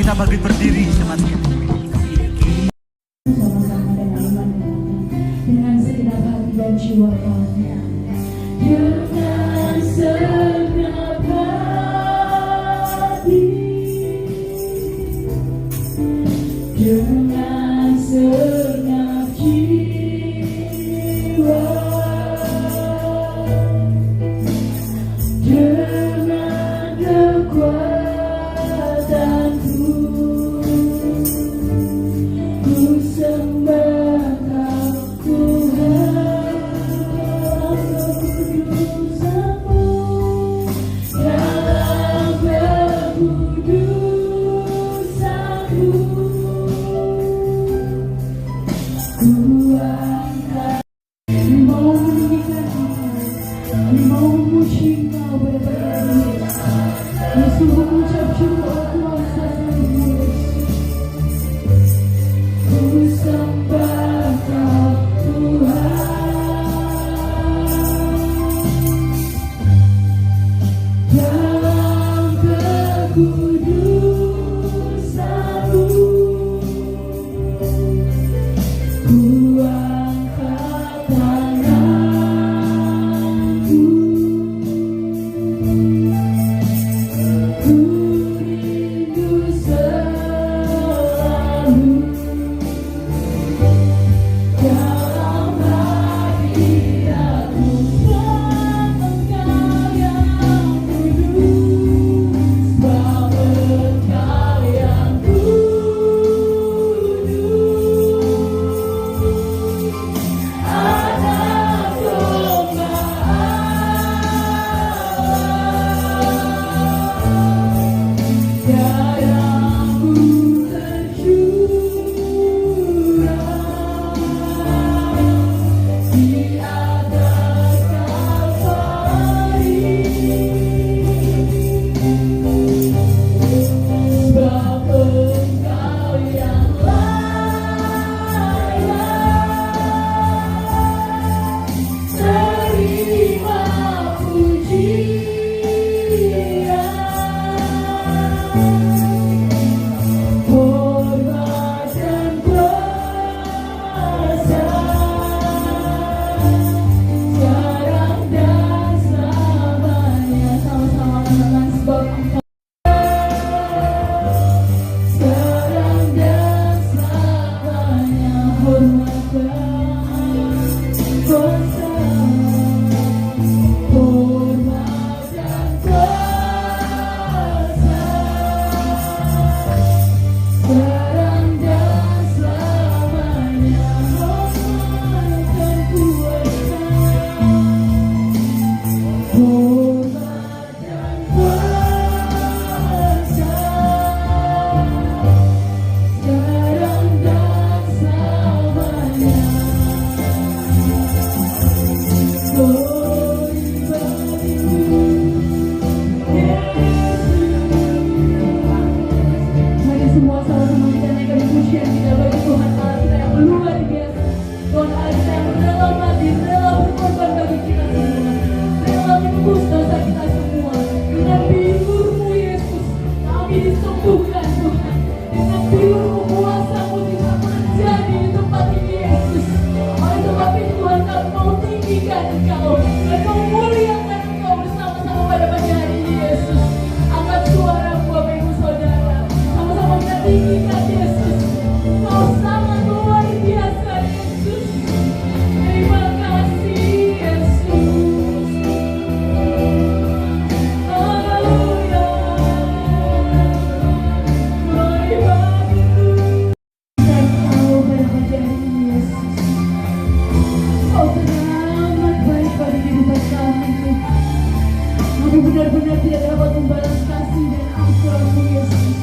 kita bangkit berdiri teman-teman. Sama-sama dengan iman dengan segenap hati dan jiwa kami. Dengan segenap hati, dengan segenap jiwa, dengan kekuatanku, ku sembah Kau Tuhan, kudusamu dalam kekudusanmu, ku angkat. Kami mau meninggikan Engkau, kami mau memuji Engkau pada pagi hari ini. Kami sungguh mengucap syukur kuasa Tuhan Yesus. Ku sembah Kau Tuhan dalam kekudusanmu, ku angkat tanganku, ku rindu selalu dalam hati aku buat Engkau yang kudus, sebab Engkau yang kudus. Anak domba Allah, darahmu tercurah di atas Kalvari, sebab Engkau yang layak terima pujian, hormat dan kuasa, sekarang dan selamanya. Sama-sama katakan, sebab Engkau sekarang dan selamanya, hormat dan kuasa, hormat dan kuasa, sekarang dan selamanya, hormat dan kuasa, hormat dan kuasa, sekarang dan selamanya. Glory bagimu, Yesus. Mari semua sama-sama kita naikkan pujian kita bagi Tuhan Allah kita yang luar biasa. Tuhan Allah kita yang rela mati, rela berkorban bagi kita semua, rela menebus dosa kita semua. Dengan biur-Mu Yesus, kami disembuhkan Tuhan. Dengan biur-Mu, kuasa-Mu tidak terjadi di tempat ini Yesus. Oleh sebab itu Tuhan, kami mau tinggikan Engkau dan mau muliakan Engkau bersama-sama pada pagi hari ini Yesus. Angkat suaramu Bapak Ibu Saudara, sama-sama kita tinggikan Yesus. Kau sangat luar biasa Yesus. Terima kasih Yesus. Haleluya. Glory bagimu. Dan Kau pada pagi hari ini Yesus. Kau teramat baik pada kehidupan kami Tuhan. Kami benar-benar tidak dapat membalas kasih dan ampun-Mu Yesus.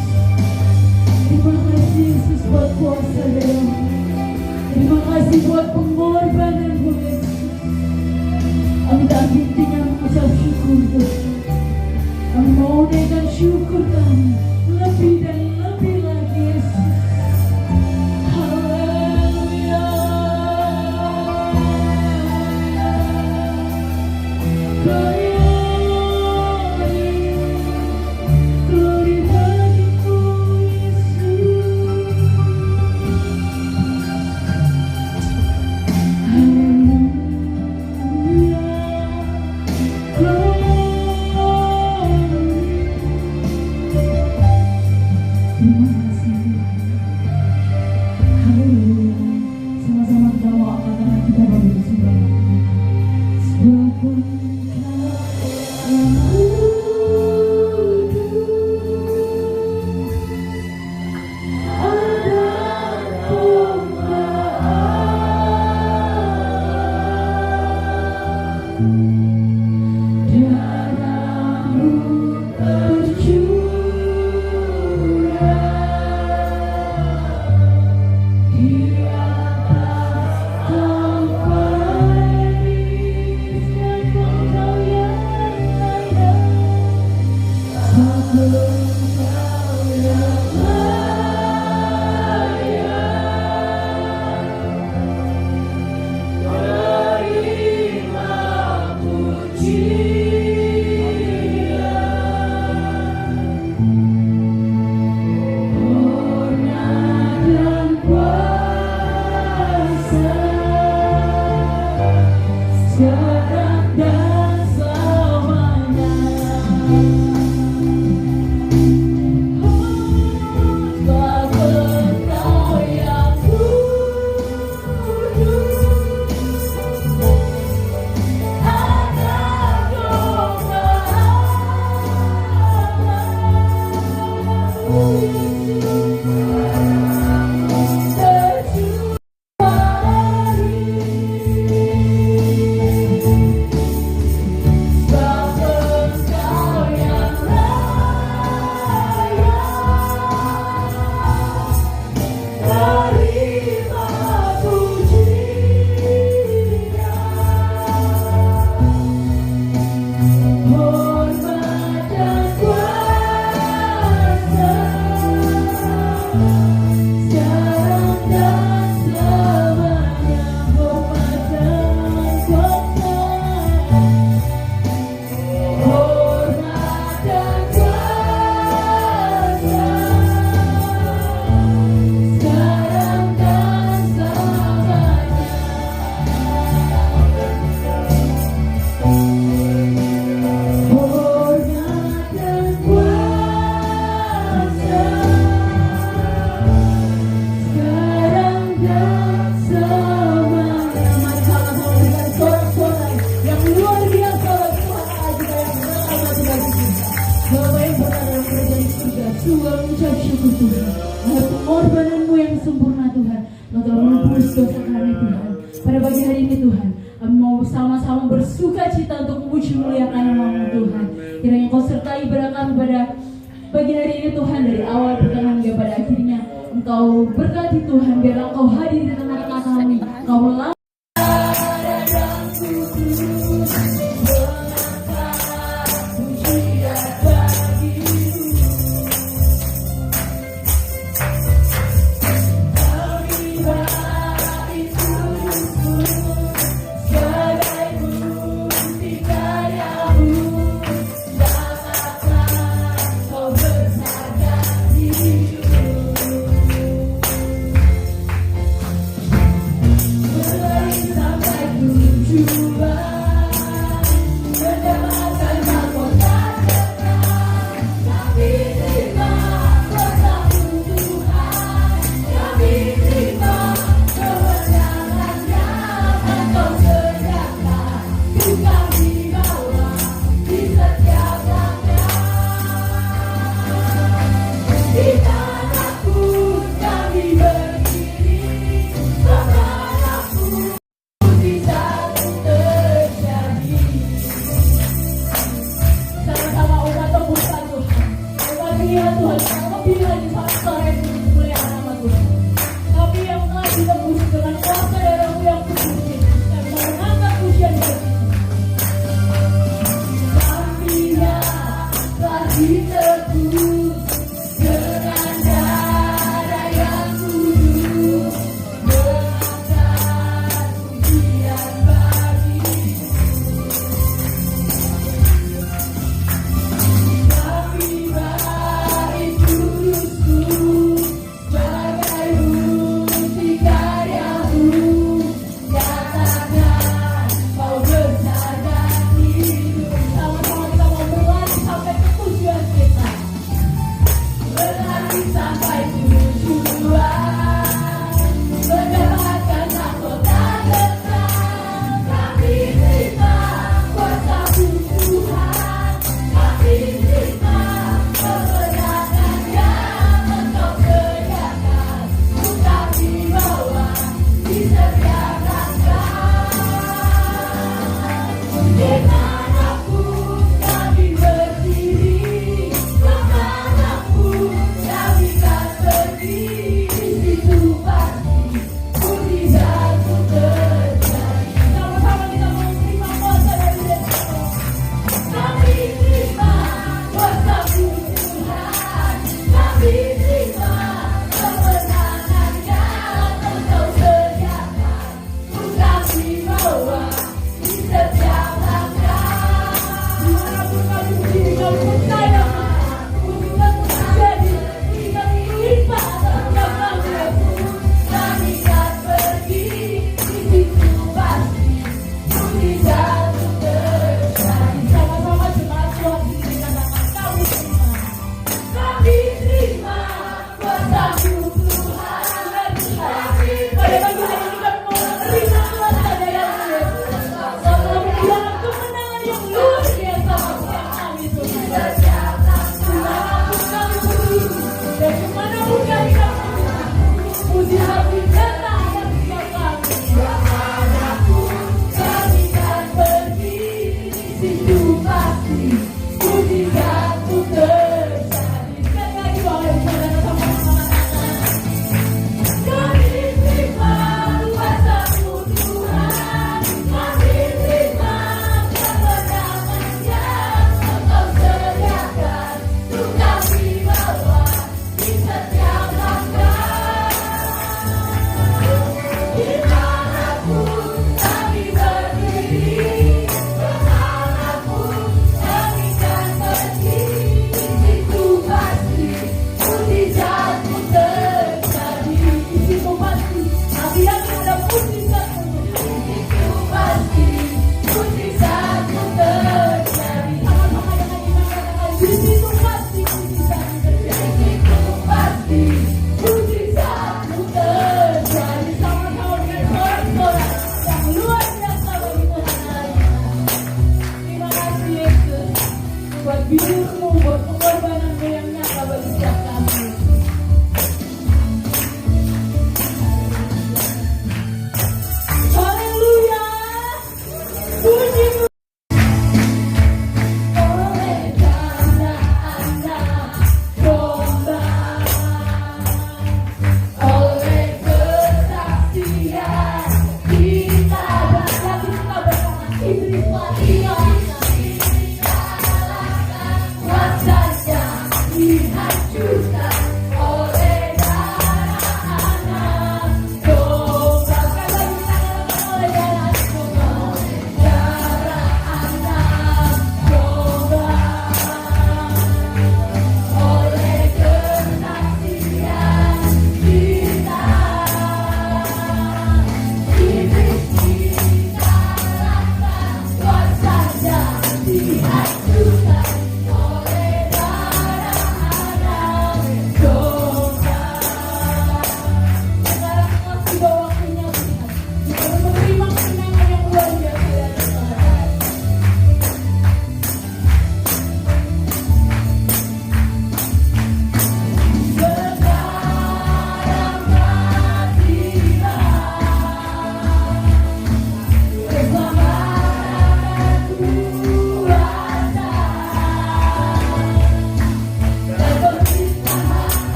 Terima kasih Yesus buat kuasa dalam-Mu. Terima kasih buat pengorbanan-Mu Yesus. Kami tak henti-hentinya mengucap syukur Tuhan. Kami mau naikkan syukur kami lebih dan lebih lagi Yesus. Haleluya. Glory, glory bagimu Yesus. Tuhan. Kami mau sama-sama bersuka cita untuk memuji muliakan nama Tuhan. Kiranya Kau sertai ibadah kami pada pagi hari ini Tuhan, dari awal pertengahan hingga pada akhirnya. Engkau berkati Tuhan, biarlah Engkau hadir di tengah-tengah kami. Engkau melangkah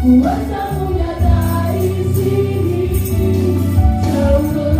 Kuasamu nyata di sini, jauh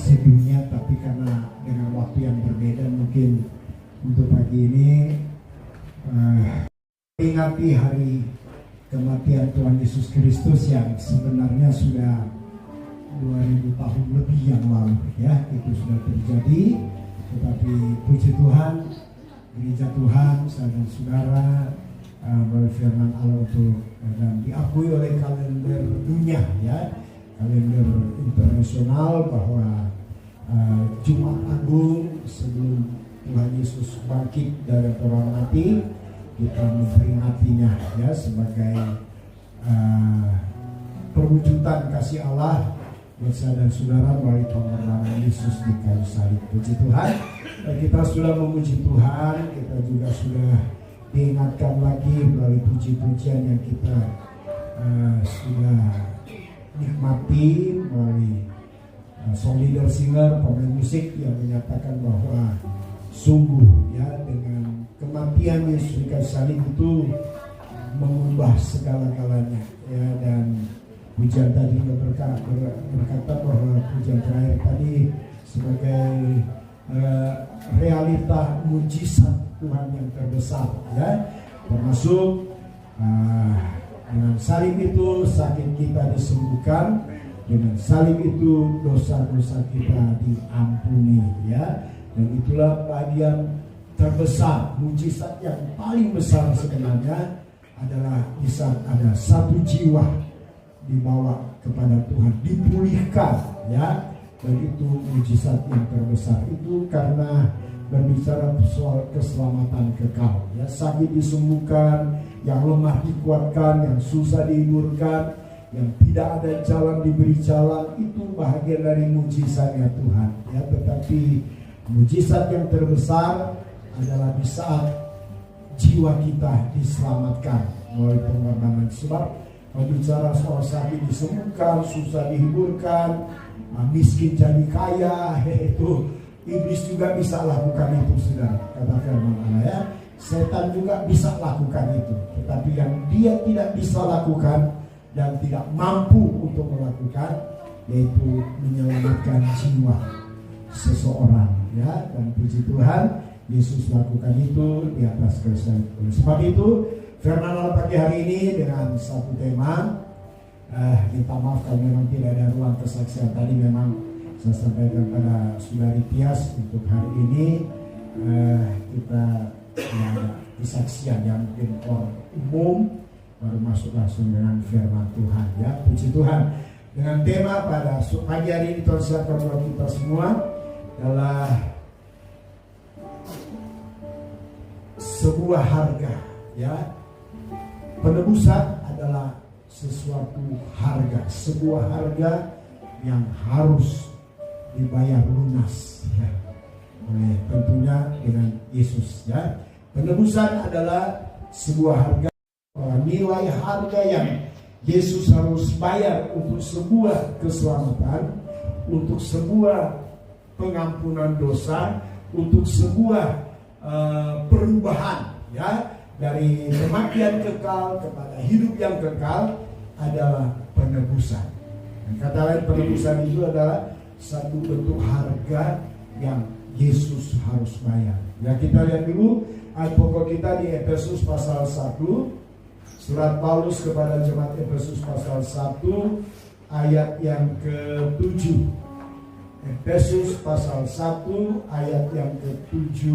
sedunia, tapi karena dengan waktu yang berbeda mungkin untuk pagi ini peringati hari kematian Tuhan Yesus Kristus yang sebenarnya sudah 2000 tahun lebih yang lalu, ya, itu sudah terjadi. Tetapi puji Tuhan, gereja Tuhan, saudara-saudara, melalui firman Allah untuk dan diakui oleh kalender dunia, ya, kalender internasional, bahwa Jumat Agung sebelum Tuhan Yesus bangkit dari orang mati, kita memperingatinya, ya, sebagai perwujudan kasih Allah buat saya dan saudara melalui pengorbanan Yesus di kayu salib. Puji Tuhan, kita sudah memuji Tuhan, kita juga sudah diingatkan lagi melalui puji-pujian yang kita sudah nikmati melalui song leader singer, pemain musik yang menyatakan bahwa sungguh, ya, dengan kematian Yesus di kayu salib itu mengubah segala-galanya, ya. Dan pujian tadi berkata bahwa pujian terakhir tadi sebagai realita mujizat Tuhan yang terbesar, ya, termasuk dengan salib itu sakit kita disembuhkan, dengan salib itu dosa-dosa kita diampuni, ya. Dan itulah bagian terbesar, mujizat yang paling besar sebenarnya adalah di saat ada satu jiwa dibawa kepada Tuhan, dipulihkan, ya. Dan itu mujizat yang terbesar. Itu karena berbicara soal keselamatan kekal, ya. Sakit disembuhkan, yang lemah dikuatkan, yang susah dihidurkan, yang tidak ada jalan diberi jalan. Itu bahagian dari mujizatnya Tuhan, ya. Tetapi mujizat yang terbesar adalah di saat jiwa kita diselamatkan melalui pengorbanan. Sebab bicara soal sakit disembuhkan, susah dihiburkan, miskin jadi kaya, itu iblis juga bisa lakukan itu, saudara. Kata firman Allah, ya. Setan juga bisa lakukan itu. Tetapi yang dia tidak bisa lakukan dan tidak mampu untuk melakukan, yaitu menyelamatkan jiwa seseorang, ya. Dan puji Tuhan, Yesus lakukan itu di atas kayu salib. Oleh sebab itu, firman Allah pagi hari ini dengan satu tema, minta maaf kalau memang tidak ada ruang kesaksian tadi, memang saya sampaikan pada Saudari Tias untuk hari ini kita kesaksian yang mungkin orang umum, baru masuk langsung dengan firman Tuhan, ya. Puji Tuhan, dengan tema pada pagi hari ini Tuhan siapkan buat kita semua adalah sebuah harga, ya. Penebusan adalah sesuatu harga, sebuah harga yang harus dibayar lunas, ya, oleh tentunya dengan Yesus, ya. Penebusan adalah sebuah harga, nilai harga yang Yesus harus bayar untuk sebuah keselamatan, untuk sebuah pengampunan dosa, untuk sebuah perubahan, ya. Dari kematian kekal kepada hidup yang kekal adalah penebusan. Dan kata lain, penebusan itu adalah satu bentuk harga yang Yesus harus bayar. Ya, kita lihat dulu ayat pokok kita di Efesus pasal 1. Surat Paulus kepada jemaat Efesus pasal 1 ayat yang ke-7. Efesus pasal 1 ayat yang ke-7.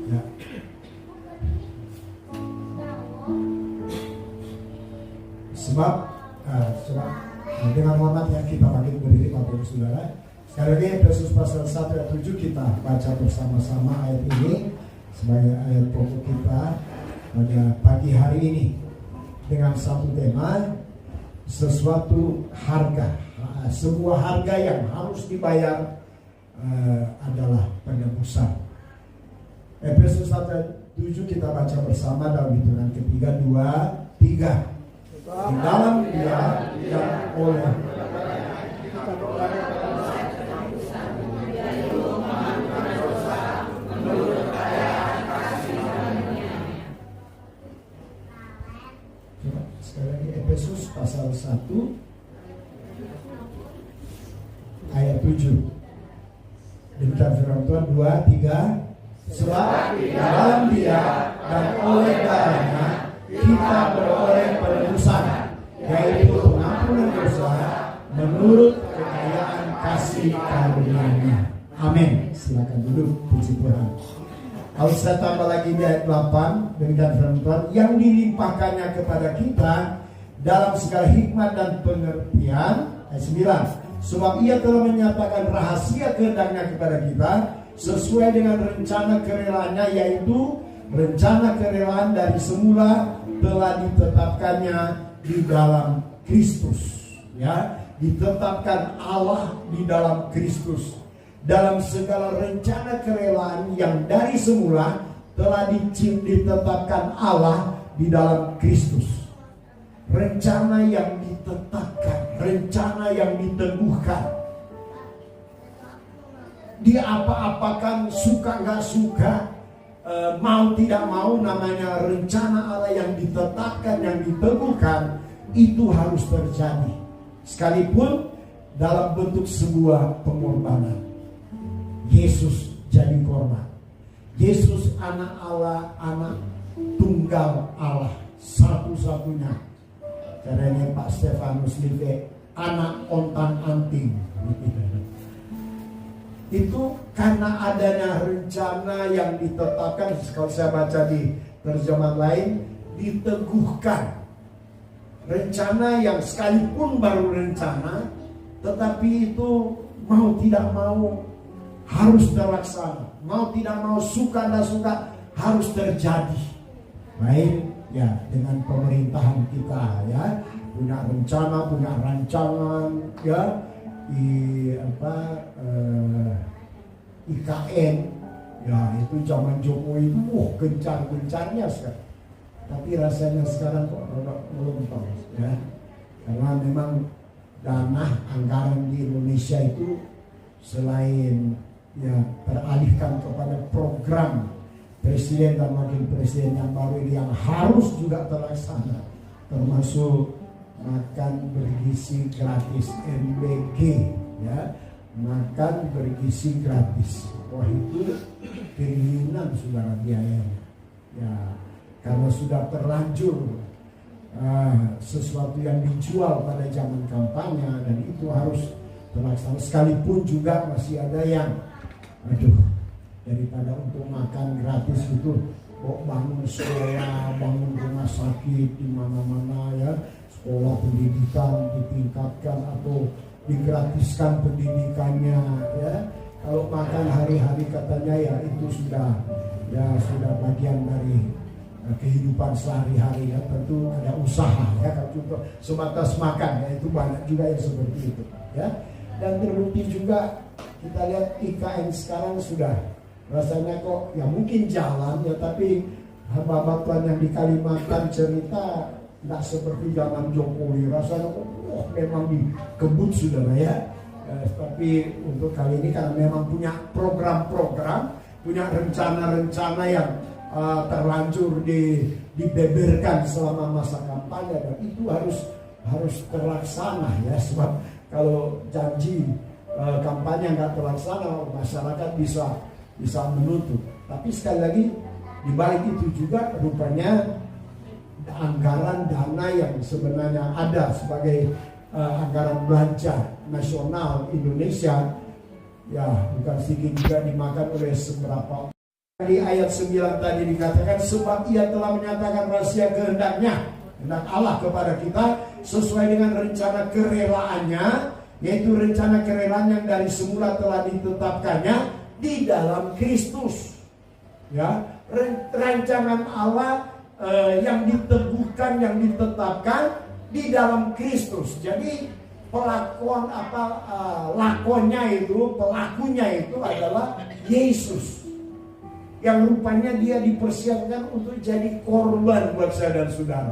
Ya. Sebab dengan hormat yang kita panggil berdiri Bapak Ibu Saudara. Sekali lagi Efesus pasal 1 ayat 7 kita baca bersama-sama ayat ini sebagai ayat pokok kita pada pagi hari ini dengan satu tema, sesuatu harga, sebuah harga yang harus dibayar adalah penebusan. Efesus 1 ayat 7 kita baca bersama dalam hitungan ketiga, 2, 3. Di dalam Dia yang oleh sekali lagi Efesus pasal 1 ayat 7. Demikian firman Tuhan. 2, 3. Sebab di dalam Dia dan oleh darahnya kita beroleh penebusan, yaitu pengampunan dosa menurut kekayaan kasih karunia-Nya. Amin. Silakan duduk. Puji Tuhan. Kalau saya tambah lagi di ayat 8, demikian firman Tuhan, yang dilimpahkannya kepada kita dalam segala hikmat dan pengertian. Ayat 9. Sebab Ia telah menyatakan rahasia kehendak-Nya kepada kita sesuai dengan rencana kerelaannya, yaitu rencana kerelaan dari semula telah ditetapkannya di dalam Kristus. Ya, ditetapkan Allah di dalam Kristus. Dalam segala rencana kerelaan yang dari semula telah ditetapkan Allah di dalam Kristus. Rencana yang ditetapkan, rencana yang diteguhkan. Diapa-apakan, suka nggak suka, mau tidak mau, namanya rencana Allah yang ditetapkan, yang diteguhkan, itu harus terjadi. Sekalipun dalam bentuk sebuah pengorbanan. Yesus jadi korban. Yesus anak Allah, anak tunggal Allah, satu-satunya. Karena Pak Stefanus Live, anak ontan anting. Itu karena adanya rencana yang ditetapkan. Kalau saya baca di terjemahan lain, diteguhkan. Rencana yang sekalipun baru rencana, tetapi itu mau tidak mau harus terlaksana. Mau tidak mau, suka tidak suka, harus terjadi. Baik ya, dengan pemerintahan kita ya, punya rencana, punya rancangan ya, IKN ya, itu zaman Jokowi itu gencar-gencarnya sekarang. Tapi rasanya sekarang kok belum tahu ya, karena memang dana anggaran di Indonesia itu selain ya teralihkan kepada program presiden dan wakil presiden yang baru yang harus juga terlaksana, termasuk makan bergizi gratis, MBG ya, makan bergizi gratis. Wah, itu triliunan saudara biayanya ya, karena sudah terlanjur sesuatu yang dijual pada zaman kampanye, dan itu harus terlaksana. Sekalipun juga masih ada yang daripada untuk makan gratis itu bangun sekolah, bangun rumah sakit di mana-mana ya, sekolah pendidikan ditingkatkan atau digratiskan pendidikannya ya. Kalau makan hari-hari katanya ya itu sudah bagian dari kehidupan sehari-hari ya. Tentu ada usaha ya, kalau contoh sebatas makan ya, itu banyak juga yang seperti itu ya. Dan terbukti juga kita lihat IKN sekarang sudah rasanya kok ya mungkin jalan ya, tapi hamba Tuhan yang di Kalimantan cerita tidak seperti zaman Jokowi, rasanya kok memang dikebut saudara ya. Tapi untuk kali ini karena memang punya program-program, punya rencana-rencana yang terlanjur dibeberkan selama masa kampanye, dan itu harus terlaksana ya. Sebab kalau janji kampanye nggak terlaksana, masyarakat bisa menuntut. Tapi sekali lagi di balik itu juga rupanya anggaran dana yang sebenarnya ada sebagai anggaran belanja nasional Indonesia ya, bukan sedikit juga dimakan oleh seberapa. Di ayat 9 tadi dikatakan, sebab Ia telah menyatakan rahasia kehendak-Nya, kehendak Allah kepada kita sesuai dengan rencana kerelaannya, yaitu rencana kerelaan yang dari semula telah ditetapkannya di dalam Kristus. Ya, rancangan Allah yang diteguhkan, yang ditetapkan di dalam Kristus. Jadi pelakunya itu adalah Yesus, yang rupanya Dia dipersiapkan untuk jadi korban buat saya dan saudara.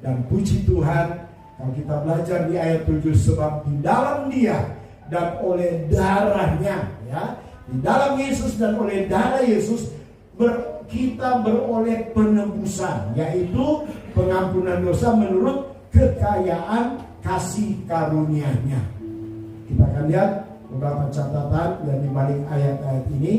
Dan puji Tuhan, kalau kita belajar di ayat 7, sebab di dalam Dia dan oleh darahnya ya, di dalam Yesus dan oleh darah Yesus kita beroleh penebusan, yaitu pengampunan dosa menurut kekayaan kasih karunia-Nya. Kita akan lihat beberapa catatan dan di balik ayat-ayat ini.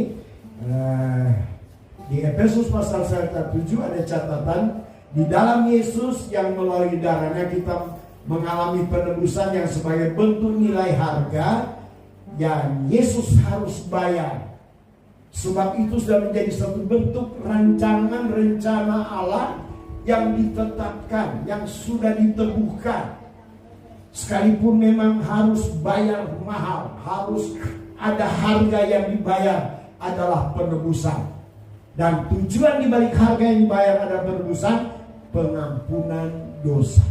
Di Efesus pasal 1-7 ada catatan di dalam Yesus yang melalui darahnya kita mengalami penebusan yang sebagai bentuk nilai harga yang Yesus harus bayar. Sebab itu sudah menjadi satu bentuk rancangan rencana Allah yang ditetapkan, yang sudah diteguhkan. Sekalipun memang harus bayar mahal, harus ada harga yang dibayar, adalah penebusan. Dan tujuan dibalik harga yang dibayar adalah penebusan, pengampunan dosa.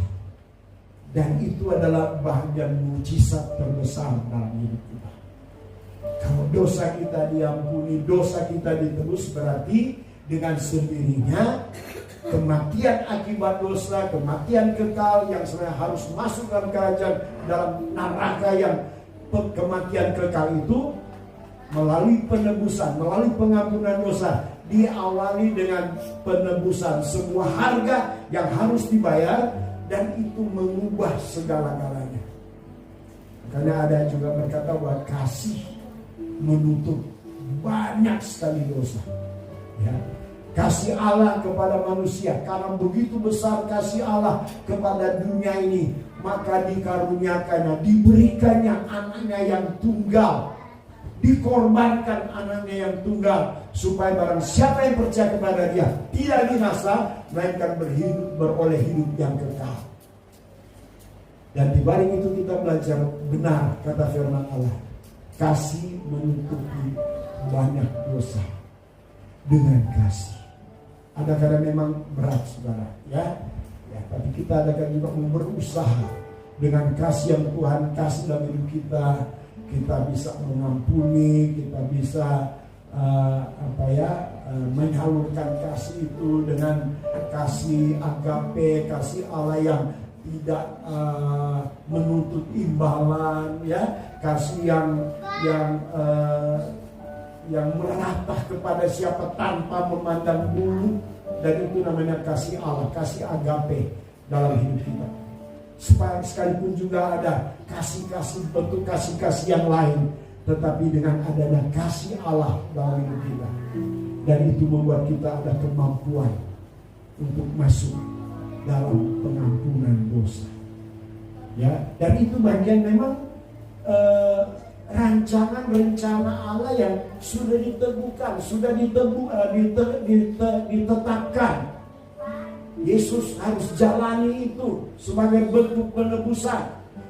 Dan itu adalah bagian mujizat terbesar dalam hidup kita. Kalau dosa kita diampuni, dosa kita ditebus, berarti dengan sendirinya kematian akibat dosa, kematian kekal yang sebenarnya harus masuk dalam kerajaan, dalam neraka yang kematian kekal itu, melalui penebusan, melalui pengampunan dosa, diawali dengan penebusan, sebuah harga yang harus dibayar, dan itu mengubah segala-galanya. Karena ada juga berkata bahwa kasih menutup banyak sekali dosa. Ya. Kasih Allah kepada manusia, karena begitu besar kasih Allah kepada dunia ini, maka dikaruniakannya, diberikannya anaknya yang tunggal, dikorbankan anaknya yang tunggal, supaya barang siapa yang percaya kepada Dia tidak binasa, melainkan beroleh hidup yang kekal. Dan di balik itu kita belajar benar kata firman Allah, kasih menutupi banyak dosa dengan kasih. Ada kadang memang berat, saudara, ya, tapi kita ada kadang juga berusaha dengan kasih yang Tuhan kasih dalam hidup kita. Kita bisa mengampuni, kita bisa menyalurkan kasih itu dengan kasih agape, kasih Allah yang tidak menuntut imbalan, ya, kasih yang meratah kepada siapa tanpa memandang bulu, dan itu namanya kasih Allah, kasih agape dalam hidup kita. Sekalipun juga ada kasih-kasih, bentuk kasih-kasih yang lain, tetapi dengan adanya kasih Allah dalam hidup kita, dan itu membuat kita ada kemampuan untuk masuk dalam pengampunan dosa. Ya, dan itu bagian memang rancangan rencana Allah yang sudah diteguhkan, sudah ditetapkan. Yesus harus jalani itu sebagai bentuk penebusan,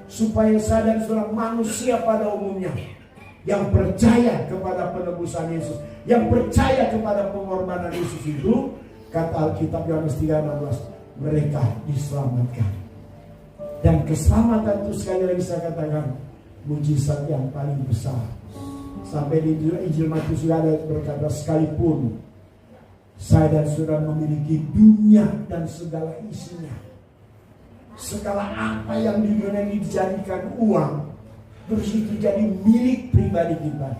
supaya saya dan saudara manusia pada umumnya yang percaya kepada penebusan Yesus, yang percaya kepada pengorbanan Yesus itu, kata Alkitab Yohanes 3:16, mereka diselamatkan. Dan keselamatan itu sekali lagi saya katakan mujizat yang paling besar. Sampai di Injil Matius juga ada berkata, sekalipun saya dan saudara memiliki dunia dan segala isinya, segala apa yang di dunia ini dijadikan uang, terus itu jadi milik pribadi kita,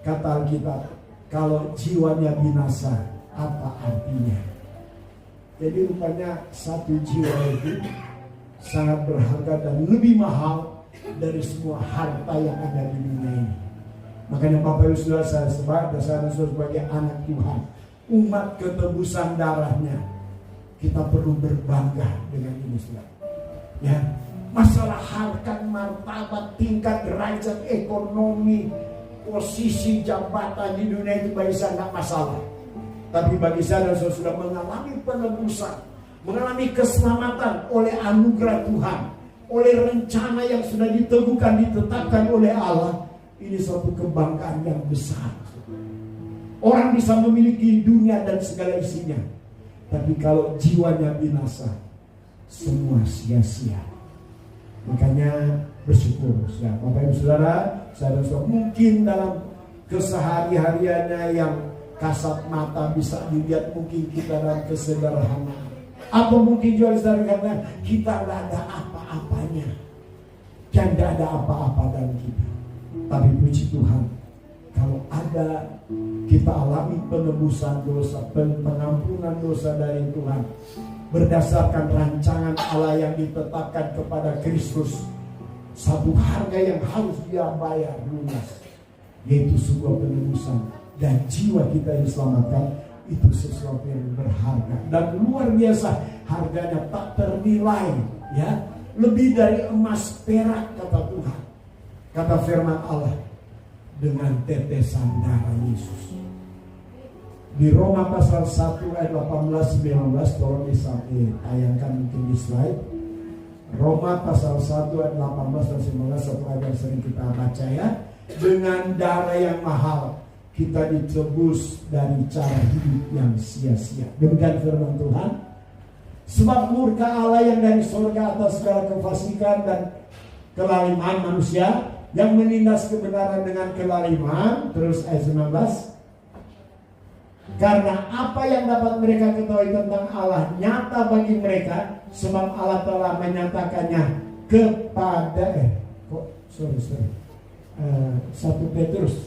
kata Alkitab, kalau jiwanya binasa, apa artinya? Jadi rupanya satu jiwa itu sangat berharga dan lebih mahal dari semua harta yang ada di dunia ini. Makanya Bapak Ibu Saudara, saya sebagai anak Tuhan, umat ketebusan darahnya, kita perlu berbangga dengan ini, saudara. Ya, masalah harkat martabat, tingkat derajat ekonomi, posisi jabatan di dunia itu bagi saya tidak masalah. Tapi bagi saya dan saudara sudah mengalami penebusan, mengalami keselamatan oleh anugerah Tuhan, oleh rencana yang sudah diteguhkan, ditetapkan oleh Allah. Ini suatu kebanggaan yang besar. Orang bisa memiliki dunia dan segala isinya, tapi kalau jiwanya binasa, semua sia-sia. Makanya bersyukur, ya, Bapak Ibu Saudara, saya dan saudara, mungkin dalam kesehari-hariannya yang kasat mata bisa dilihat, mungkin kita dalam kesederhanaan, atau mungkin juga saudara katakan kita tidak ada apa-apanya, dan tidak ada apa-apa dalam kita. Tapi puji Tuhan, kalau ada kita kita alami penebusan dosa, pengampunan dosa dari Tuhan berdasarkan rancangan Allah yang ditetapkan kepada Kristus. Satu harga yang harus dia bayar lunas, yaitu sebuah penebusan. Dan jiwa kita yang diselamatkan itu sesuatu yang berharga dan luar biasa, harganya tak ternilai, ya, lebih dari emas perak, kata Tuhan, kata firman Allah, dengan tetesan darah Yesus. Di Roma pasal 1 ayat 18-19, tolong ditayangkan mungkin di slide. Roma pasal 1 ayat 18 dan 19, satu ayat yang sering kita baca, ya. Dengan darah yang mahal kita ditebus dari cara hidup yang sia-sia. Demikian firman Tuhan. Sebab murka Allah yang dari surga atas segala kefasikan dan kelaliman manusia, yang menindas kebenaran dengan kelaliman. Terus ayat 19. Karena apa yang dapat mereka ketahui tentang Allah nyata bagi mereka, sebab Allah telah menyatakannya kepada 1 Petrus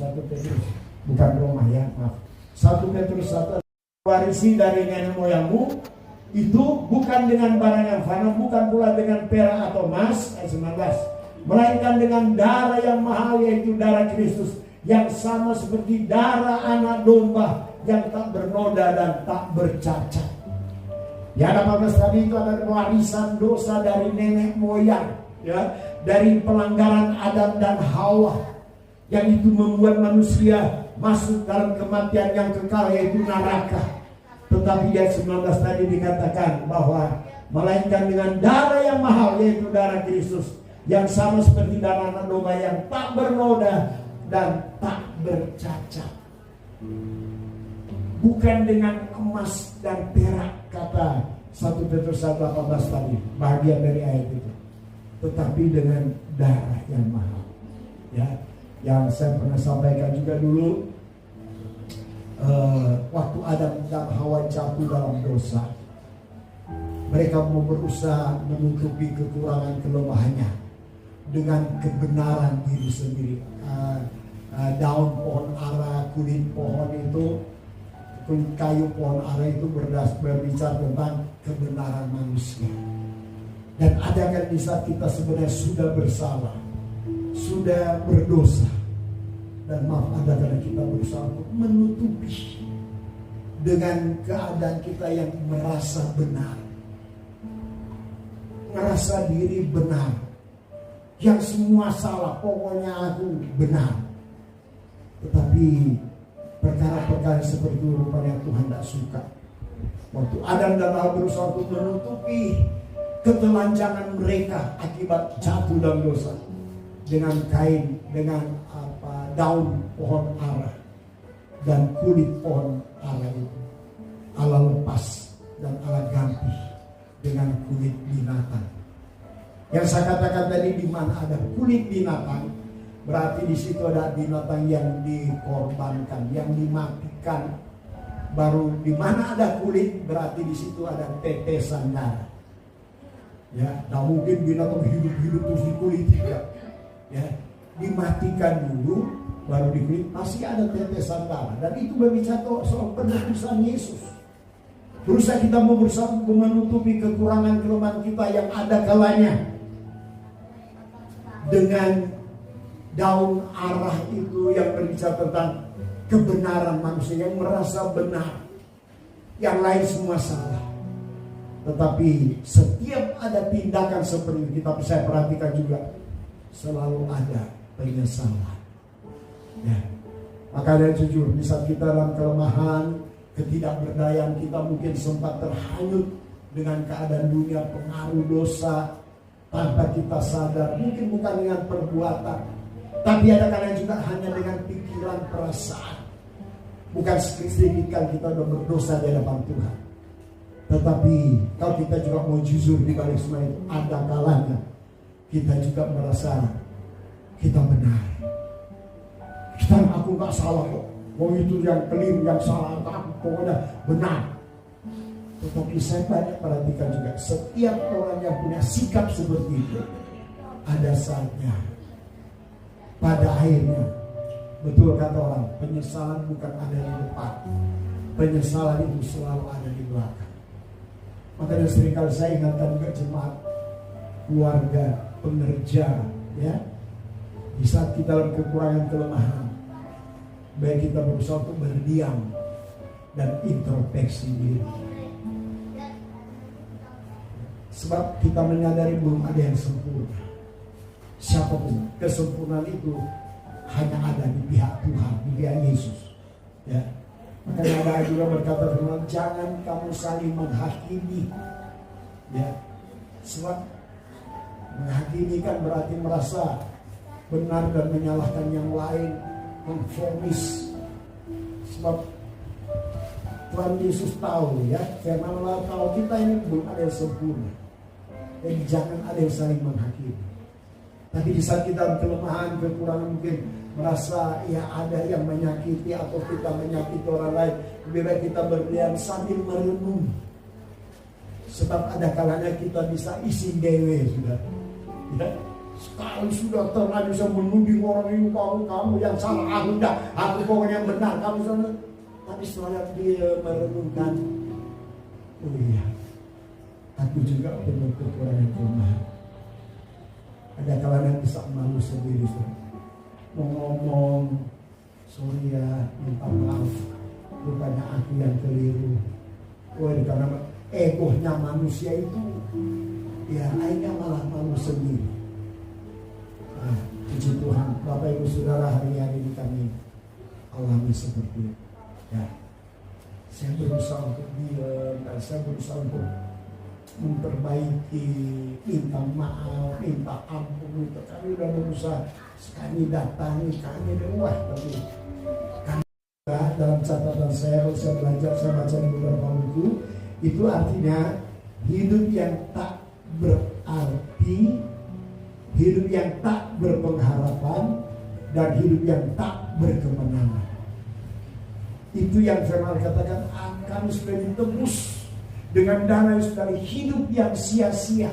bukan Roma, ya, maaf. 1 Petrus 1, warisi dari nenek moyangmu itu bukan dengan barang yang fana, bukan pula dengan perak atau emas, ayat 19, melainkan dengan darah yang mahal, yaitu darah Kristus, yang sama seperti darah anak domba yang tak bernoda dan tak bercacat. Ya, 18 tadi itu ada warisan dosa dari nenek moyang, ya, dari pelanggaran Adam dan Hawa, yang itu membuat manusia masuk dalam kematian yang kekal, yaitu neraka. Tetapi ayat 19 tadi dikatakan bahwa melainkan dengan darah yang mahal, yaitu darah Kristus, yang sama seperti darah anak domba yang tak bernoda dan tak bercacat. Bukan dengan emas dan perak, kata 1 Petrus 1:18 tadi, bagian dari ayat itu, tetapi dengan darah yang mahal, ya. Yang saya pernah sampaikan juga dulu, waktu Adam dan Hawa jatuh dalam dosa, mereka mau berusaha menutupi kekurangan kelemahannya dengan kebenaran diri sendiri. Daun pohon ara, kulit pohon itu, kulit kayu pohon ara itu berbicara tentang kebenaran manusia. Dan ada kan di saat kita sebenarnya sudah bersalah, sudah berdosa, dan maaf, ada karena kita berusaha untuk menutupi dengan keadaan kita yang merasa benar, merasa diri benar, yang semua salah, pokoknya aku benar. Tetapi perkara-perkara seperti itu rupanya Tuhan tidak suka. Waktu Adam dan Hawa berusaha untuk menutupi ketelanjangan mereka akibat jatuh dalam dosa, dengan kain, dengan daun pohon ara dan kulit pohon ara itu, Allah lepas dan Allah ganti dengan kulit binatang. Yang saya katakan tadi, di mana ada kulit binatang, berarti di situ ada binatang yang dikorbankan, yang dimatikan. Baru di mana ada kulit, berarti di situ ada tetesan darah. Ya, tak mungkin binatang hidup-hidup terus di kulit, tidak. Ya, dimatikan dulu, baru di kulit masih ada tetesan darah. Dan itu berbicara soal penebusan Yesus. Berusaha kita mau berusaha menutupi kekurangan kelemahan kita yang ada kalanya dengan daun arah itu yang berbicara tentang kebenaran manusia yang merasa benar, yang lain semua salah. Tetapi setiap ada tindakan seperti itu, kita bisa perhatikan juga selalu ada penyesalan. Ya. Maka dari jujur, di saat kita dalam kelemahan, ketidakberdayaan, kita mungkin sempat terhanyut dengan keadaan dunia, pengaruh dosa, tanpa kita sadar, mungkin bukan dengan perbuatan, tapi ada kadang juga hanya dengan pikiran, perasaan. Bukan sedikit kan kita sudah berdosa di hadapan Tuhan. Tetapi kalau kita juga mau jujur di balik semua itu, ada kalanya kita juga merasa kita benar. Kita, aku gak salah kok, mau itu yang keliru, yang salah, aku pokoknya benar. Tetapi saya banyak perhatikan juga, setiap orang yang punya sikap seperti itu, ada saatnya pada akhirnya Betul kata orang, penyesalan bukan ada di depan, penyesalan itu selalu ada di belakang. Makanya seringkali saya ingatkan ke jemaat, keluarga, pengerja, ya, di saat kita dalam kekurangan kelemahan, baik kita berusaha untuk berdiam dan introspeksi diri. Sebab kita menyadari belum ada yang sempurna. Siapapun, kesempurnaan itu hanya ada di pihak Tuhan, di pihak Yesus. Ya. Makanya ada juga berkata firman, jangan kamu saling menghakimi. Ya. Sebab menghakimi kan berarti merasa benar dan menyalahkan yang lain, konformis. Sebab Tuhan Yesus tahu, ya, firman Allah tahu kita ini belum ada yang sempurna. Jadi jangan ada yang saling menghakimi. Tapi di saat kita dalam kelemahan, kekurangan, mungkin merasa ya ada yang menyakiti atau kita menyakiti orang lain, lebih baik kita berdiam sambil merenung. Sebab ada kalanya kita bisa isi dewe sudah. Ya. Sekali sudah terlanjur bisa menuding orang ini, kamu yang salah, aku pokoknya yang benar, kamu sana. Tapi setelah dia merenungkan, oh iya, aku juga penuh kekurangan kelemahan. Ada kalanya bisa malu sendiri, mau ngomong, sorry ya, minta maaf, rupanya aku yang keliru. Karena egonya manusia itu, ya akhirnya malah malu sendiri. Nah, puji Tuhan, Bapak Ibu Saudara, hari-hari ini kami alami seperti itu. Ya, saya berusaha untuk diam, dan saya berusaha untuk memperbaiki, minta maaf, minta ampun. Kami sudah berusaha, kami datangi, kami wah, tapi kami dalam catatan saya, kalau saya belajar, saya baca di beberapa buku, itu artinya hidup yang tak berarti, hidup yang tak berpengharapan, dan hidup yang tak berkemenangan. Itu yang firman katakan, kami sudah ditebus dengan dana yang sudah, hidup yang sia-sia.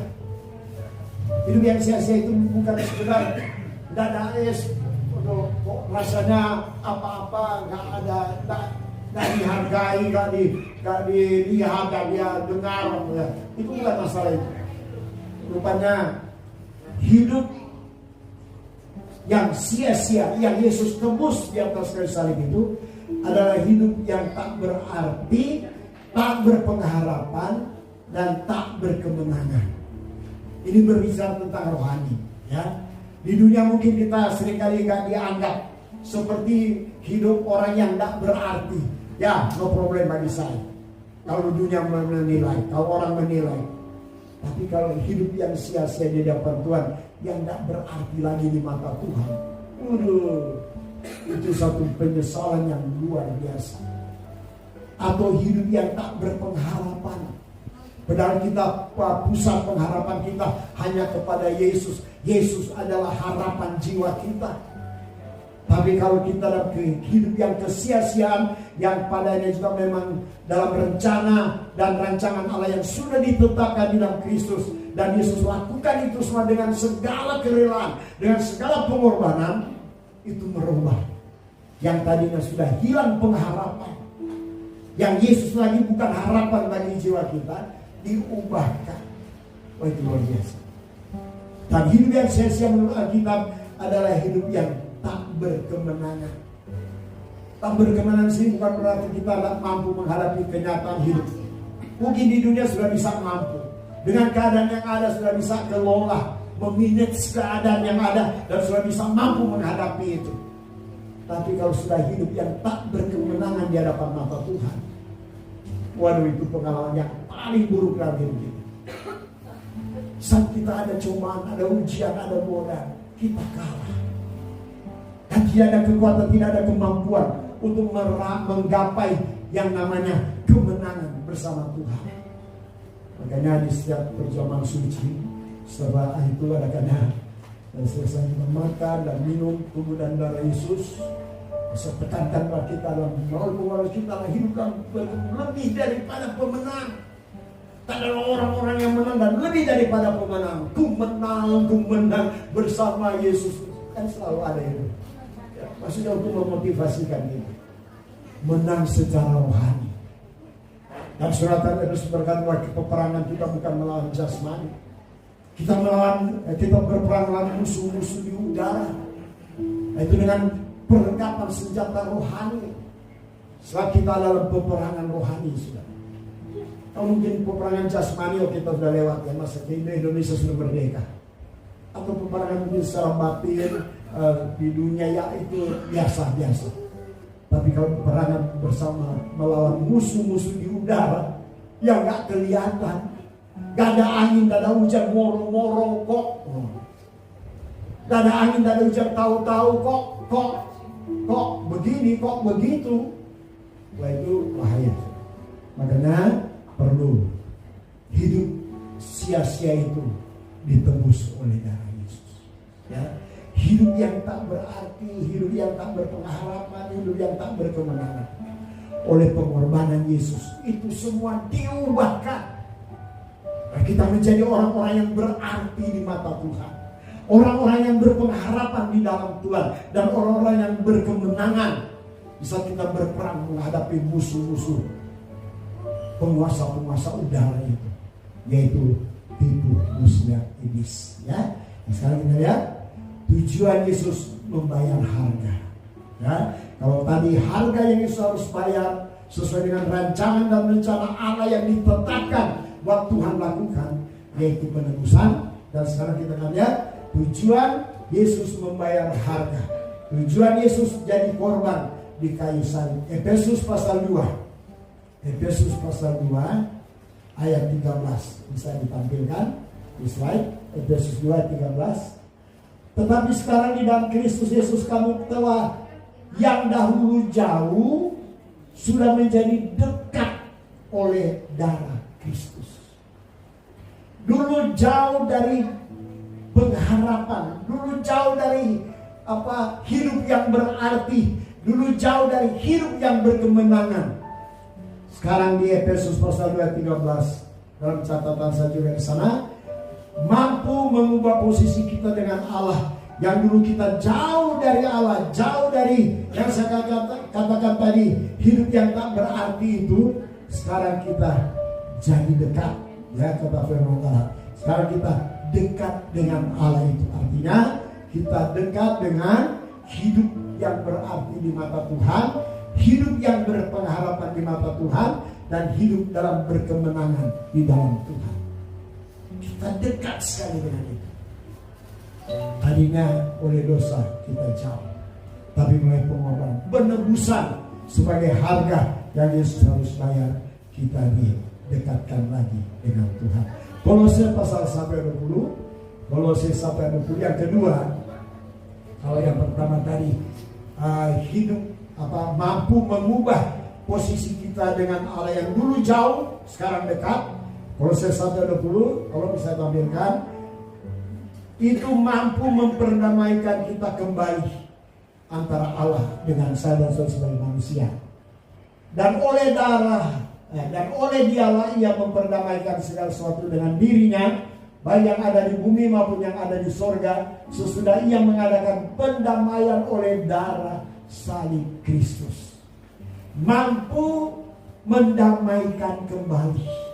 Hidup yang sia-sia itu bukan sekedar dada es, rasanya apa-apa, nggak ada, nggak dihargai, nggak dilihat, nggak dia dengar. Ya. Itu bukan masalah itu. Rupanya hidup yang sia-sia, yang Yesus tebus di atas kayu salib itu adalah hidup yang tak berarti, tak berpengharapan, dan tak berkemenangan. Ini berbicara tentang rohani, ya. Di dunia mungkin kita seringkali nggak dianggap seperti hidup orang yang tak berarti. Ya, no problem bagi saya. Kalau dunia menilai, kalau orang menilai. Tapi kalau hidup yang sia-sia di hadapan Tuhan, yang tak berarti lagi di mata Tuhan, itu satu penyesalan yang luar biasa. Atau hidup yang tak berpengharapan, padahal kita, pusat pengharapan kita hanya kepada Yesus. Yesus adalah harapan jiwa kita. Tapi kalau kita dalam hidup yang kesia-siaan, yang padanya juga memang dalam rencana dan rancangan Allah yang sudah ditetapkan di dalam Kristus, dan Yesus lakukan itu semua dengan segala kerelaan, dengan segala pengorbanan, itu merubah. Yang tadinya sudah hilang pengharapan, yang Yesus lagi bukan harapan bagi jiwa kita, diubahkan. Wah, itu luar biasa. Dan hidup yang sia-sia menurut Alkitab adalah hidup yang tak berkemenangan. Tak berkemenangan sih bukan berarti kita tak mampu menghadapi kenyataan hidup. Mungkin di dunia sudah bisa mampu, dengan keadaan yang ada sudah bisa kelola, memanage keadaan yang ada, dan sudah bisa mampu menghadapi itu. Tapi kalau sudah hidup yang tak berkemenangan di hadapan mata Tuhan, waduh, itu pengalaman yang paling buruk dalam hidup kita. Saat kita ada cobaan, ada ujian, ada godaan, kita kalah. Dan tidak ada kekuatan, tidak ada kemampuan untuk menggapai yang namanya kemenangan bersama Tuhan. Makanya di setiap perjamuan suci, setelah itu ada kadang dan selesai makan dan minum tubuh dan darah Yesus, sepekankan kita dalam melalui kita hidup lebih daripada pemenang. Tak ada orang-orang yang menang dan lebih daripada pemenang. Ku menang bersama Yesus. Kan selalu ada itu. Maksudnya untuk memotivasikan kita menang secara rohani. Dan surat Al-Qur'an berkata bahwa peperangan kita bukan melawan jasmani. Kita berperang melawan musuh-musuh di udara. Itu dengan perlengkapan senjata rohani. Sebab kita dalam peperangan rohani sudah. Kalau mungkin peperangan jasmani kita sudah lewat ya, masa Indonesia sudah merdeka. Atau peperangan mungkin secara batin di dunia ya itu biasa-biasa. Tapi kalau peperangan bersama melawan musuh-musuh di udara yang gak kelihatan, gak ada angin, gak ada hujan, moro-moro kok. Gak ada angin, gak ada hujan, tahu-tahu kok begini, kok begitu. Wah, itu bahaya. Makanya perlu hidup sia-sia itu ditebus oleh darah Yesus. Ya. Hidup yang tak berarti, hidup yang tak berpengharapan, hidup yang tak berkemenangan. Oleh pengorbanan Yesus itu semua diubahkan. Nah, kita menjadi orang-orang yang berarti di mata Tuhan. Orang-orang yang berpengharapan di dalam Tuhan. Dan orang-orang yang berkemenangan bisa kita berperang menghadapi musuh-musuh, penguasa-penguasa udara itu, yaitu tipu muslihat iblis. Ya, nah, sekarang kita lihat tujuan Yesus membayar harga. Ya, kalau tadi harga yang Yesus harus bayar sesuai dengan rancangan dan rencana Allah yang ditetapkan buat Tuhan lakukan, yaitu penebusan. Dan sekarang kita akan lihat tujuan Yesus membayar harga. Tujuan Yesus jadi korban di kayu salib. Efesus pasal 2. Efesus pasal 2 ayat 13 bisa ditampilkan di slide. Efesus 2 ayat 13. Tetapi sekarang di dalam Kristus Yesus kamu telah yang dahulu jauh sudah menjadi dekat oleh darah Kristus. Dulu jauh dari pengharapan, dulu jauh dari hidup yang berarti, dulu jauh dari hidup yang berkemenangan. Sekarang di Efesus pasal 2 ayat 13 dalam catatan saya juga di sana, mampu mengubah posisi kita dengan Allah. Yang dulu kita jauh dari Allah, jauh dari yang saya katakan tadi, hidup yang tak berarti itu, sekarang kita jadi dekat. Ya, kata firman Allah, sekarang kita dekat dengan Allah itu. Artinya kita dekat dengan hidup yang berarti di mata Tuhan, hidup yang berpengharapan di mata Tuhan, dan hidup dalam berkemenangan di dalam Tuhan. Kita dekat sekali dengan itu. Tadinya oleh dosa kita jauh, tapi melalui pengorbanan penebusan sebagai harga yang Yesus harus bayar, kita didekatkan lagi dengan Tuhan. Kolose pasal 1-20. Kolose 1-20 yang kedua. Kalau yang pertama tadi hidup mampu mengubah posisi kita dengan Allah yang dulu jauh, sekarang dekat. Kolose 1-20 kalau bisa tampilkan, itu mampu memperdamaikan kita kembali antara Allah dengan saya dan saudara sebagai manusia. Dan oleh dialah ia memperdamaikan segala sesuatu dengan dirinya, baik yang ada di bumi maupun yang ada di sorga, sesudah ia mengadakan pendamaian oleh darah salib Kristus. Mampu mendamaikan kembali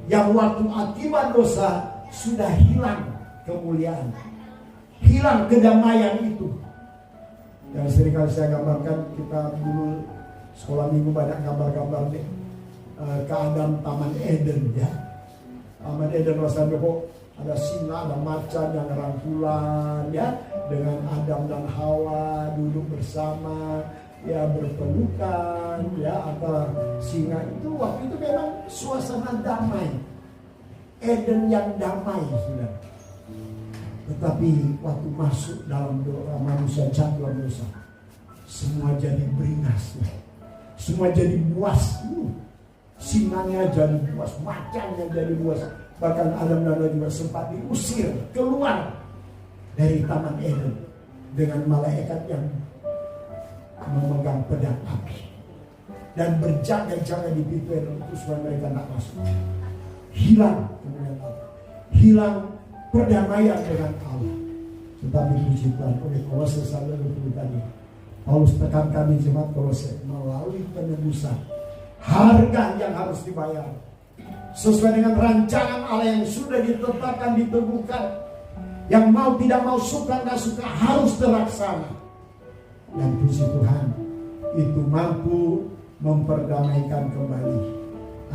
yang waktu akibat dosa sudah hilang kemuliaan, hilang kedamaian itu. Yang seringkali saya gambarkan, kita dulu sekolah minggu banyak gambar-gambar keadaan Taman Eden, ya. Taman Eden rasanya kok ada singa, ada macan yang rangkulan, ya, dengan Adam dan Hawa duduk bersama, ya, berpelukan, ya, atau singa itu waktu itu memang suasana damai, Eden yang damai, sudah. Tetapi waktu masuk dalam manusia jatuh dalam dosa, semua jadi beringas, ya. Semua jadi buas, singanya jadi buas, macannya jadi buas. Bahkan Adam dan Hawa juga sempat diusir keluar dari Taman Eden dengan malaikat yang memegang pedang api dan berjaga-jaga di pintu Eden itu supaya mereka tak masuk. Hilang kemuliaan Allah, hilang perdamaian dengan Allah. Tetapi puji Tuhan, oleh Kolose 1:20 tadi, Paulus tekankan di jemaat Kolose melalui penebusan, harga yang harus dibayar sesuai dengan rancangan Allah yang sudah ditetapkan, diteguhkan, yang mau tidak mau, suka nggak suka harus terlaksana. Dan puji Tuhan, itu mampu memperdamaikan kembali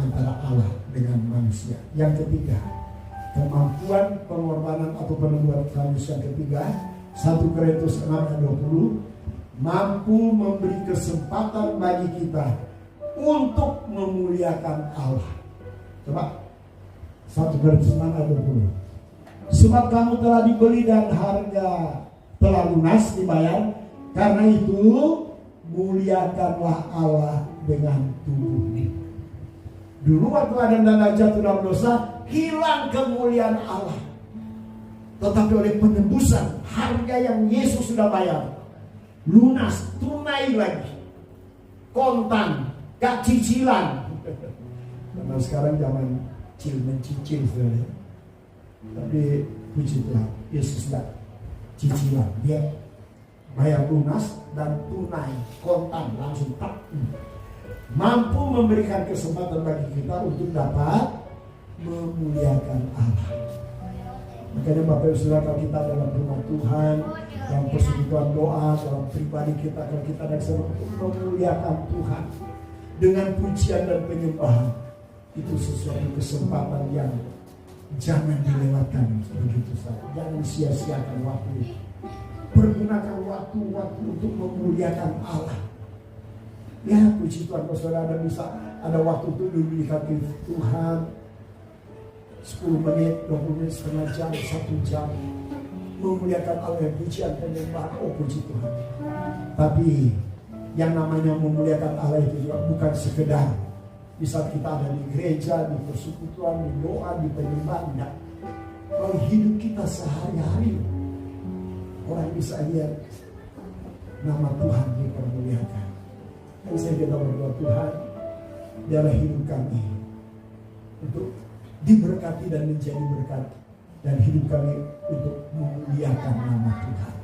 antara Allah dengan manusia. Yang ketiga, kemampuan pengorbanan atau penebusan yang ketiga, 1 Korintus 6 ayat 20, mampu memberi kesempatan bagi kita untuk memuliakan Allah. Coba 1 Korintus 6 ayat 20. Sebab kamu telah dibeli dan harga telah lunas dibayar, karena itu muliakanlah Allah dengan tubuhmu. Dulu waktu Adam dan Hawa jatuh dalam dosa, hilang kemuliaan Allah. Tetapi oleh penebusan, harga yang Yesus sudah bayar, lunas, tunai lagi, kontan, gak cicilan. Karena sekarang zaman mencicil saudara. Tapi puji Tuhan, Yesus tidak cicilan, dia bayar lunas dan tunai, kontan, langsung tak. Mampu memberikan kesempatan bagi kita untuk dapat memuliakan Allah. Makanya Bapak Ibu Saudara, kalau kita dalam rumah Tuhan, dalam persekutuan doa, dalam pribadi kita, kalau kita ada untuk memuliakan Tuhan dengan pujian dan penyembahan, itu sesuatu kesempatan yang jangan dilewatkan begitu saja. Jangan sia-siakan waktu. Pergunakan waktu-waktu untuk memuliakan Allah. Ya puji Tuhan, kalau saudara ada waktu itu duduk di kaki Tuhan 10 menit, 20 menit, setengah jam, 1 jam memuliakan Allah, pujian penyembahan. Oh puji Tuhan. Tapi yang namanya memuliakan Allah itu juga bukan sekedar di saat kita ada di gereja, di persekutuan, di doa, di penyembahan. Kalau hidup kita sehari-hari, orang bisa lihat nama Tuhan dipermuliakan. Dan saya kita berdoa, Tuhan, biarlah hidup kami untuk diberkati dan menjadi berkat, dan hidup kami untuk memuliakan nama Tuhan.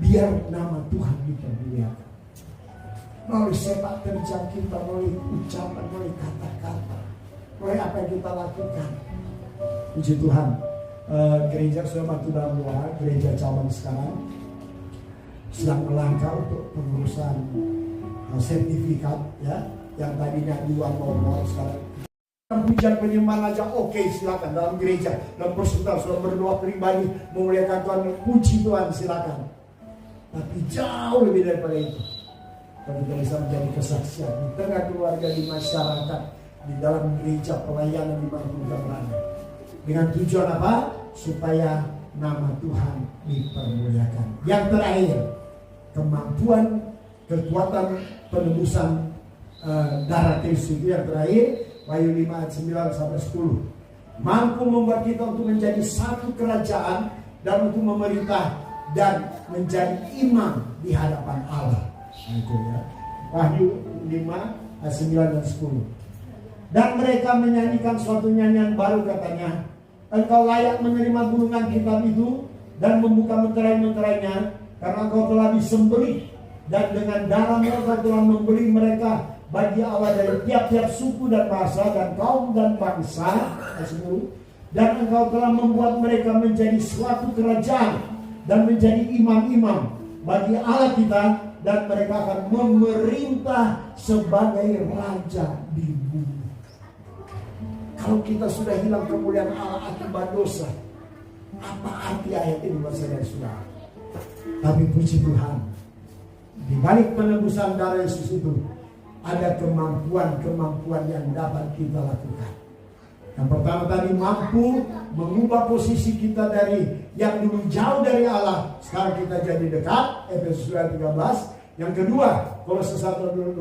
Biar nama Tuhan dipermuliakan melalui sepak terjang kita, melalui ucapan, melalui kata-kata, melalui apa yang kita lakukan. Puji Tuhan, gereja sudah bantu dalam doa. Gereja cabang sekarang sedang melangkah untuk pengurusan sertifikat, ya, yang tadinya 200 sekarang pujian penyembahan aja oke, silakan dalam gereja, dalam persekutuan sudah berdoa pribadi memuliakan Tuhan, puji Tuhan, silakan. Tapi jauh lebih daripada itu, kalau kita bisa menjadi kesaksian di tengah keluarga, di masyarakat, di dalam gereja, pelayanan di mana kita berada, dengan tujuan apa? Supaya nama Tuhan dipermuliakan. Yang terakhir, kemampuan, kekuatan penebusan darah Kristus itu yang terakhir, Wahyu 5 ayat 9 sampai 10. Mampu membuat kita untuk menjadi satu kerajaan dan untuk memerintah dan menjadi imam di hadapan Allah. Itu ya. Wahyu 5 ayat 9 dan 10. Dan mereka menyanyikan suatu nyanyian baru, katanya, engkau layak menerima gulungan kitab itu dan membuka meterai-meterainya, karena engkau telah disembelih, dan dengan darahmu engkau telah membeli mereka bagi Allah dari tiap-tiap suku dan bahasa dan kaum dan bangsa. Dan engkau telah membuat mereka menjadi suatu kerajaan dan menjadi imam-imam bagi Allah kita, dan mereka akan memerintah sebagai raja di bumi. Kalau kita sudah hilang kemuliaan Allah akibat dosa, apa arti ayat ini buat saudara-saudara? Tapi puji Tuhan, di balik penebusan darah Yesus itu ada kemampuan-kemampuan yang dapat kita lakukan. Yang pertama tadi, mampu mengubah posisi kita dari yang dulu jauh dari Allah, sekarang kita jadi dekat, Efesus 13. Yang kedua, Kolose 1:20,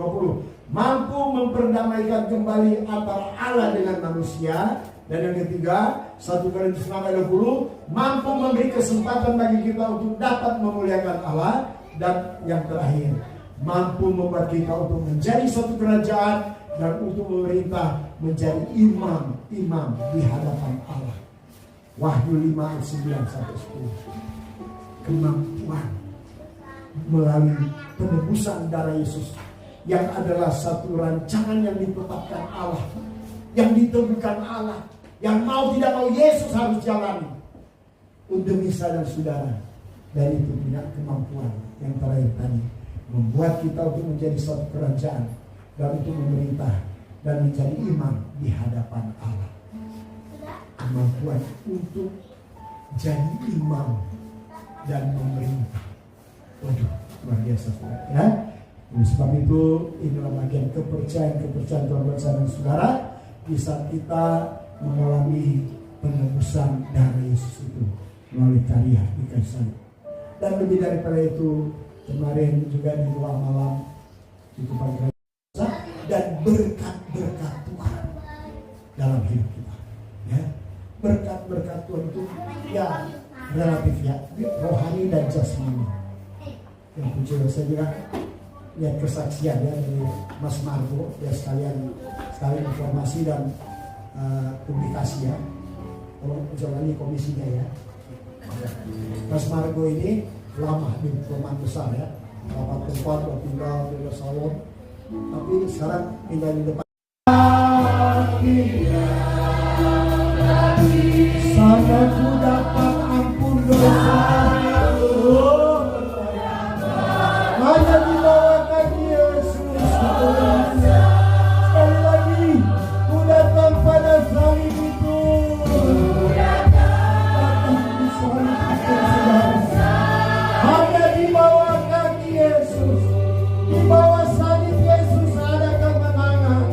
mampu memperdamaikan kembali antara Allah dengan manusia. Dan yang ketiga, 1 Korintus 6:20, mampu memberi kesempatan bagi kita untuk dapat memuliakan Allah. Dan yang terakhir, mampu membuat kita untuk menjadi suatu kerajaan dan untuk memerintah, menjadi imam-imam di hadapan Allah. Wahyu 5 ayat 9 sampai 10. Kemampuan melalui penebusan darah Yesus yang adalah satu rancangan yang ditetapkan Allah, yang ditemukan Allah, yang mau tidak mau Yesus harus jalani untuk misalnya saudara. Dan itu punya kemampuan yang terakhir tadi, membuat kita untuk menjadi satu kerajaan dan untuk memerintah dan menjadi imam di hadapan Allah. Kemampuan untuk jadi imam dan memerintah. Waduh, luar biasa saudara ya. Oleh sebab itu inilah bagian kepercayaan Tuhan buat saya dan saudara di saat kita mengalami penebusan darah Yesus itu melalui karya di kayu salib. Dan lebih daripada itu, kemarin juga di doa malam itu pagi dan berkat-berkat Tuhan dalam hidup kita ya. Berkat-berkat Tuhan itu ya relatif ya, rohani dan jasmani. Yang puji saya juga lihat kesaksian ya dari Mas Margo ya, sekalian informasi dan publikasi ya. Tolong jalani komisinya ya. Mas Margo ini lama di perumahan besar ya, 8 tempat tinggal di salon, tapi sekarang tinggal di depan. Saya ku dapat ampun dosa, hanya dibawakan Yesus. Sekali lagi, ku datang pada salib itu. Hanya dibawakan Yesus. Di bawah salib Yesus ada kemenangan,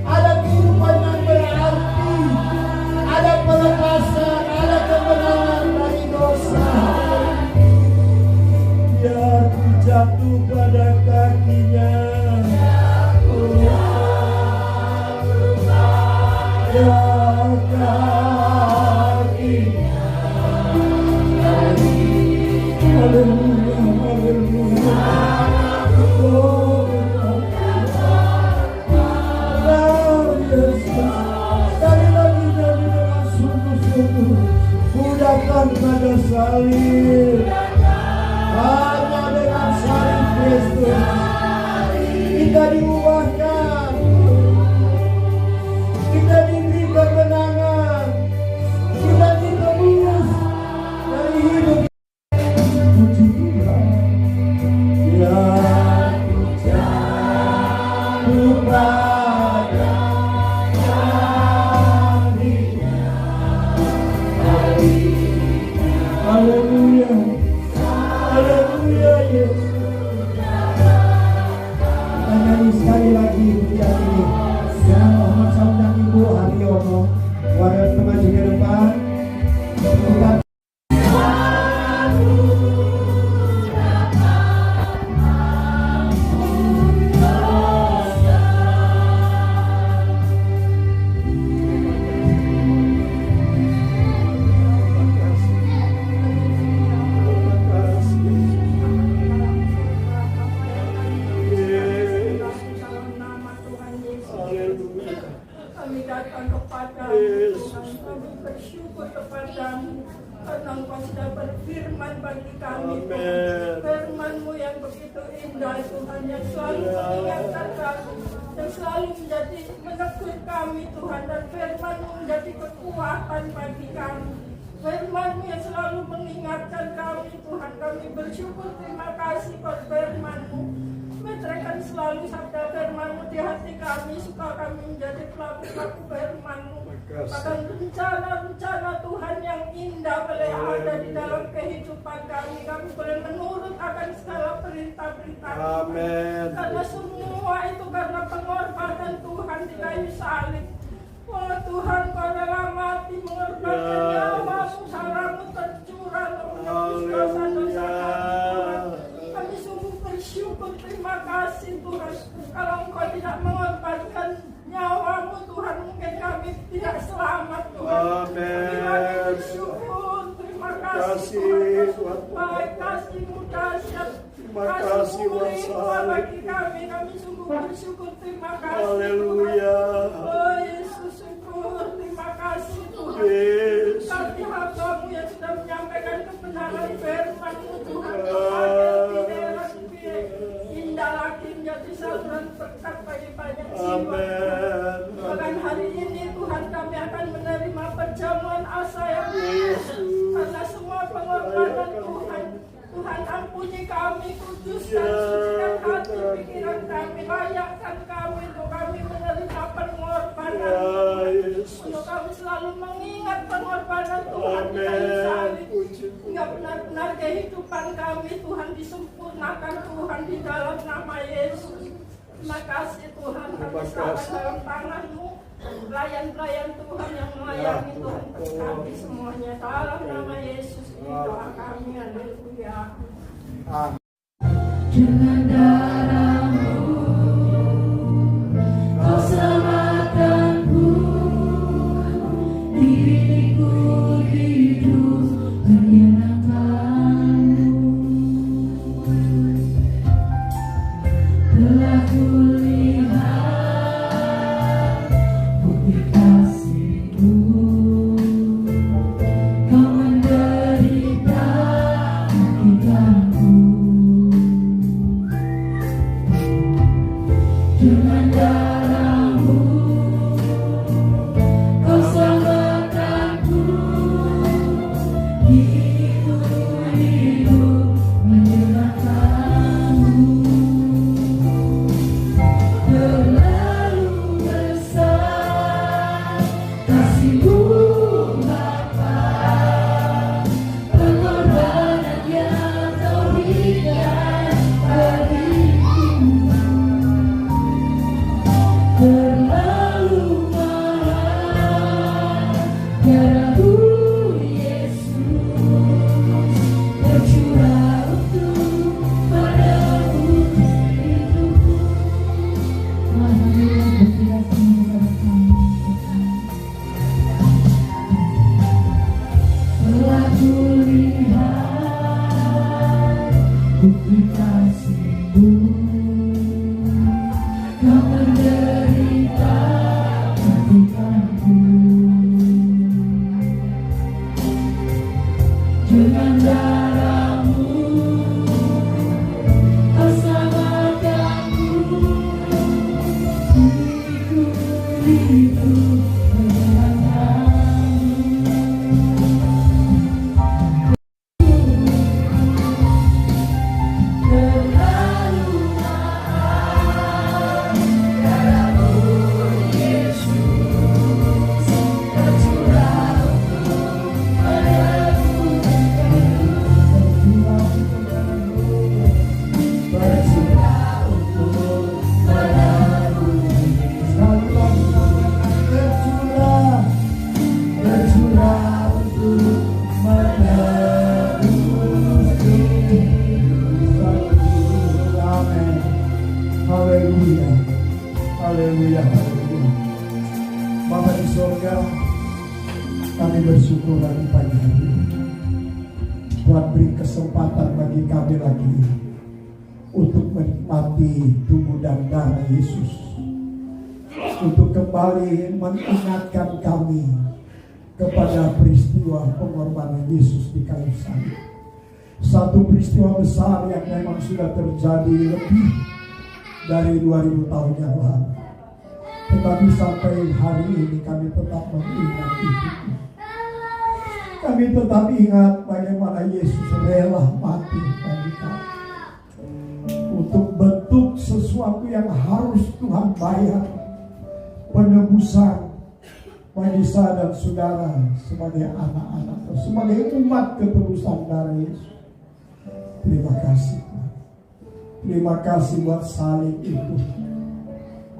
ada kehidupan yang berarti, ada pelepasan, ada kemenangan dari dosa. Biar ku jatuh pada kakinya, Haleluya, haleluya. Yesus, sekali lagi jadi dengan sungguh-sungguh ku datang pada salib. Hanya dengan salib Kristus kita diubahkan, kita diberi kemenangan, kita ditebus dari hidup. Puji Tuhan, ya jatuh pada kakinya. Haleluya, haleluya Yesus. Kita nyanyi sekali lagi pujian ini. Jangan mohon saya undang Ibu Haryono, warga maju ke depan. Kita kami datang kepadamu Tuhan, kami bersyukur kepadamu karena Engkau sudah berfirman bagi kami Tuhan. Firman-Mu yang begitu indah Tuhan, yang selalu mengingatkan kami, yang selalu menjadi menegur kami Tuhan, dan Firman-Mu menjadi kekuatan bagi kami. Firman-Mu yang selalu mengingatkan kami Tuhan, kami bersyukur, terima kasih buat Firman-Mu. Meteraikan selalu sabda Firman-Mu di hati kami, supaya kami menjadi pelaku-pelaku Firman-Mu. Bahkan rencana-rencana Tuhan yang indah boleh ada di dalam kehidupan kami. Kami boleh menurut akan segala perintah-perintah Tuhan. Karena semua itu karena pengorbanan Tuhan di kayu salib. Oh Tuhan, Kau rela mati mengorbankan nyawa-Mu, darah-Mu tercurah menebus dosa-dosa kami Tuhan. Kami sungguh bersyukur, terima kasih Tuhan. Kalau Engkau tidak mengorbankan nyawa-Mu Tuhan, mungkin kami tidak selamat Tuhan. Kami bersyukur, terima kasih Tuhan. Baik, kasih-Mu dahsyat, kasih-Mu melimpah bagi kami. Kami sungguh bersyukur, terima kasih Tuhan. Oh Yesus, syukur, terima kasih Tuhan. Kami hamba-Mu yang sudah menyampaikan kebenaran Firman-Mu Tuhan. Kepada di daerah Tuhan, sucikan hati pikiran kami, layakkan kami untuk kami menerima pengorbanan, untuk kami selalu mengingat pengorbanan Tuhan di kayu salib, hingga benar-benar kehidupan kami Tuhan disempurnakan Tuhan di dalam nama Yesus. Terima kasih Tuhan, kami serahkan dalam tangan-Mu pelayan-pelayan Tuhan yang melayani Tuhan kami semuanya. Dalam nama Yesus doa kami, haleluya. Dengan darah-Mu Kau selamatkanku, diriku hidup menyenangkan-Mu. Telah kulihat bukti kasih-Mu, Kau menderita akibatku. Dengan darah-Mu Kau selamatkanku, diriku hidup menyenangkan-Mu. Terlalu besar kasih-Mu Bapa, pengorbanan yang Kau berikan bagiku. Terlalu mahal darah-Mu Yesus, tercurah untuk menebus hidupku. Marilah berkira kepada kami. Telah kulihat bukti kasih-Mu, Kau menderita akibatku. Dengan darah-Mu Kau selamatkanku, diriku hidup menyenangkan-Mu. Terlalu mahal darah-Mu Yesus, tercurah untuk menebus tercurah untuk menebus. Tercurah untuk menebus hidup. Amin. Haleluya. Haleluya. Haleluya. Bapa di surga, kami bersyukur lagi pagi hari ini. Tuhan beri kesempatan bagi kami lagi untuk menikmati tubuh dan darah Yesus, untuk kembali mengingatkan kami kepada peristiwa pengorbanan Yesus di kayu salib. Satu peristiwa besar yang memang sudah terjadi lebih dari 2000 tahun yang lalu. Tetapi sampai hari ini kami tetap mengingat itu. Kami tetap ingat bagaimana Yesus rela mati bagi kami, untuk bentuk sesuatu yang harus Tuhan bayar, penebusan bagi saya dan saudara sebagai anak-anak, sebagai umat ketebusan darah Yesus. Terima kasih Tuhan. Terima kasih buat salib itu.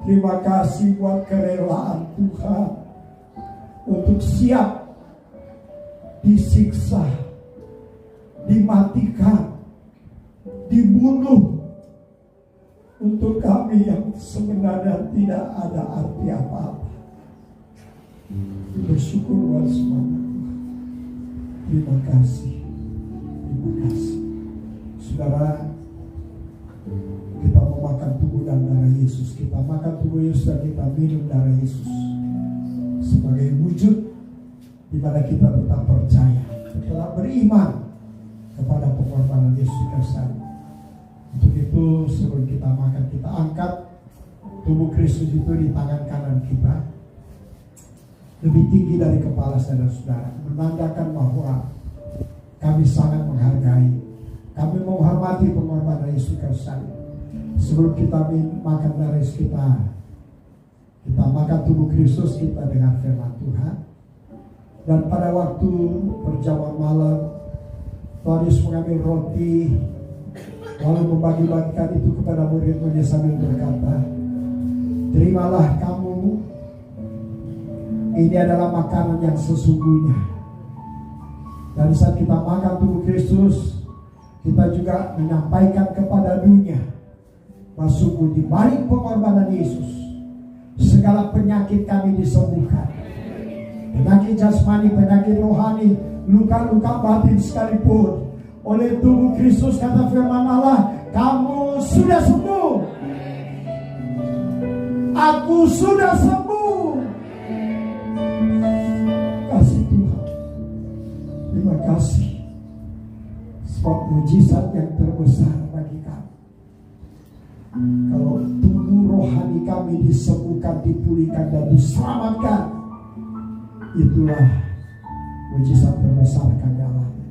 Terima kasih buat kerelaan Tuhan untuk siap disiksa, dimatikan, dibunuh untuk kami yang sebenarnya tidak ada arti apa-apa. Bersyukur buat semuanya. Terima kasih. Terima kasih. Saudara, kita memakan tubuh dan darah Yesus. Kita makan tubuh Yesus dan kita minum darah Yesus sebagai wujud di mana kita tetap percaya, tetap beriman kepada pengorbanan Yesus di kayu salib. Untuk itu sebelum kita makan, kita angkat tubuh Kristus itu di tangan kanan kita, lebih tinggi dari kepala saudara-saudara, menandakan bahwa kami sangat menghargai, kami menghormati pengorbanan Yesus kayu salib. Sebelum kita makan darah Yesus, kita makan tubuh Kristus, kita dengar firman Tuhan. Dan pada waktu perjamuan malam, Tuhan Yesus mengambil roti, lalu membagi-bagikan itu kepada murid-muridnya sambil berkata, terimalah kamu, ini adalah makanan yang sesungguhnya. Dan saat kita makan tubuh Kristus, kita juga menyampaikan kepada dunia bahwa sungguh di balik pengorbanan Yesus, segala penyakit kami disembuhkan. Penyakit jasmani, penyakit rohani, luka-luka batin sekalipun, oleh tubuh Kristus, kata firman Allah, kamu sudah sembuh. Aku sudah sembuh. Kasih Tuhan. Terima kasih. Sebab mujizat yang terbesar bagi kami, kalau tubuh rohani kami disembuhkan, dipulihkan, dan diselamatkan, itulah mujizat terbesar kami alami.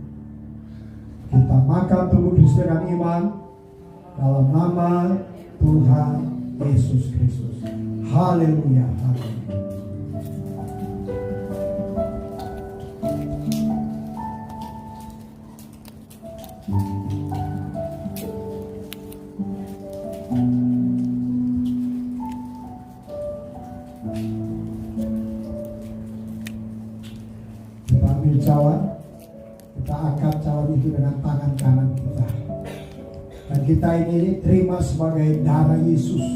Kita makan tubuh Kristus dengan iman dalam nama Tuhan Yesus Kristus. Haleluya, haleluya. Kita ambil cawan, kita angkat cawan itu dengan tangan kanan kita, dan kita ini terima sebagai darah Yesus,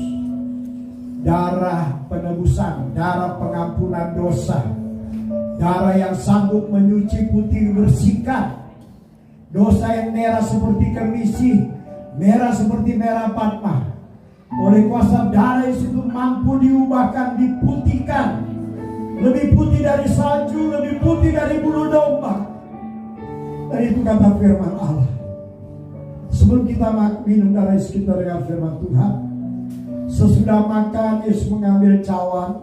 darah penebusan, darah pengampunan dosa, darah yang sanggup menyuci, putih, bersihkan dosa yang merah seperti kemisi, merah seperti merah patma. Oleh kuasa darah Yesus itu mampu diubahkan, diputihkan, lebih putih dari salju, lebih putih dari bulu domba. Dan itu kata firman Allah. Sebelum kita minum darah Yesus, kita dengar firman Tuhan. Sesudah makan, Yesus mengambil cawan,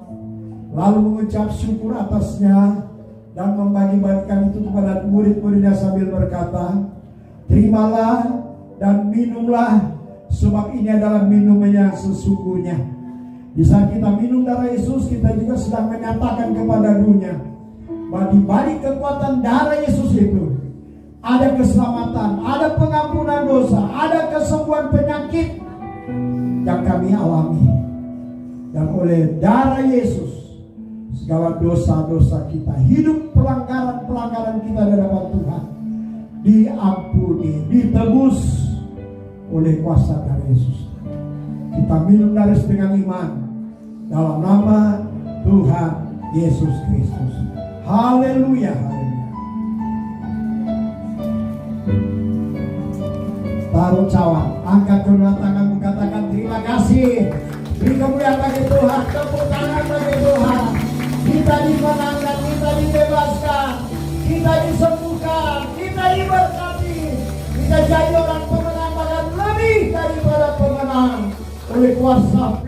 lalu mengucap syukur atasnya, dan membagi-bagikan itu kepada murid-muridnya sambil berkata, terimalah dan minumlah, sebab ini adalah minuman yang sesungguhnya. Di saat kita minum darah Yesus, kita juga sedang menyatakan kepada dunia bahwa di balik kekuatan darah Yesus itu ada keselamatan, ada pengampunan dosa, ada kesembuhan penyakit yang kami alami. Dan oleh darah Yesus, segala dosa-dosa kita, hidup pelanggaran-pelanggaran kita di hadapan Tuhan diampuni, ditebus oleh kuasa darah Yesus. Kita minum darah dengan iman dalam nama Tuhan Yesus Kristus. Haleluya, haleluya. Taruh cawan, angkat kedua tanganmu, katakan terima kasih. Beri kemuliaan bagi Tuhan, tepuk tangan bagi Tuhan. Kita dimenangkan, kita dibebaskan, kita disembuhkan, kita diberkati, kita jadi orang pemenang, bahkan lebih daripada pemenang oleh kuasa.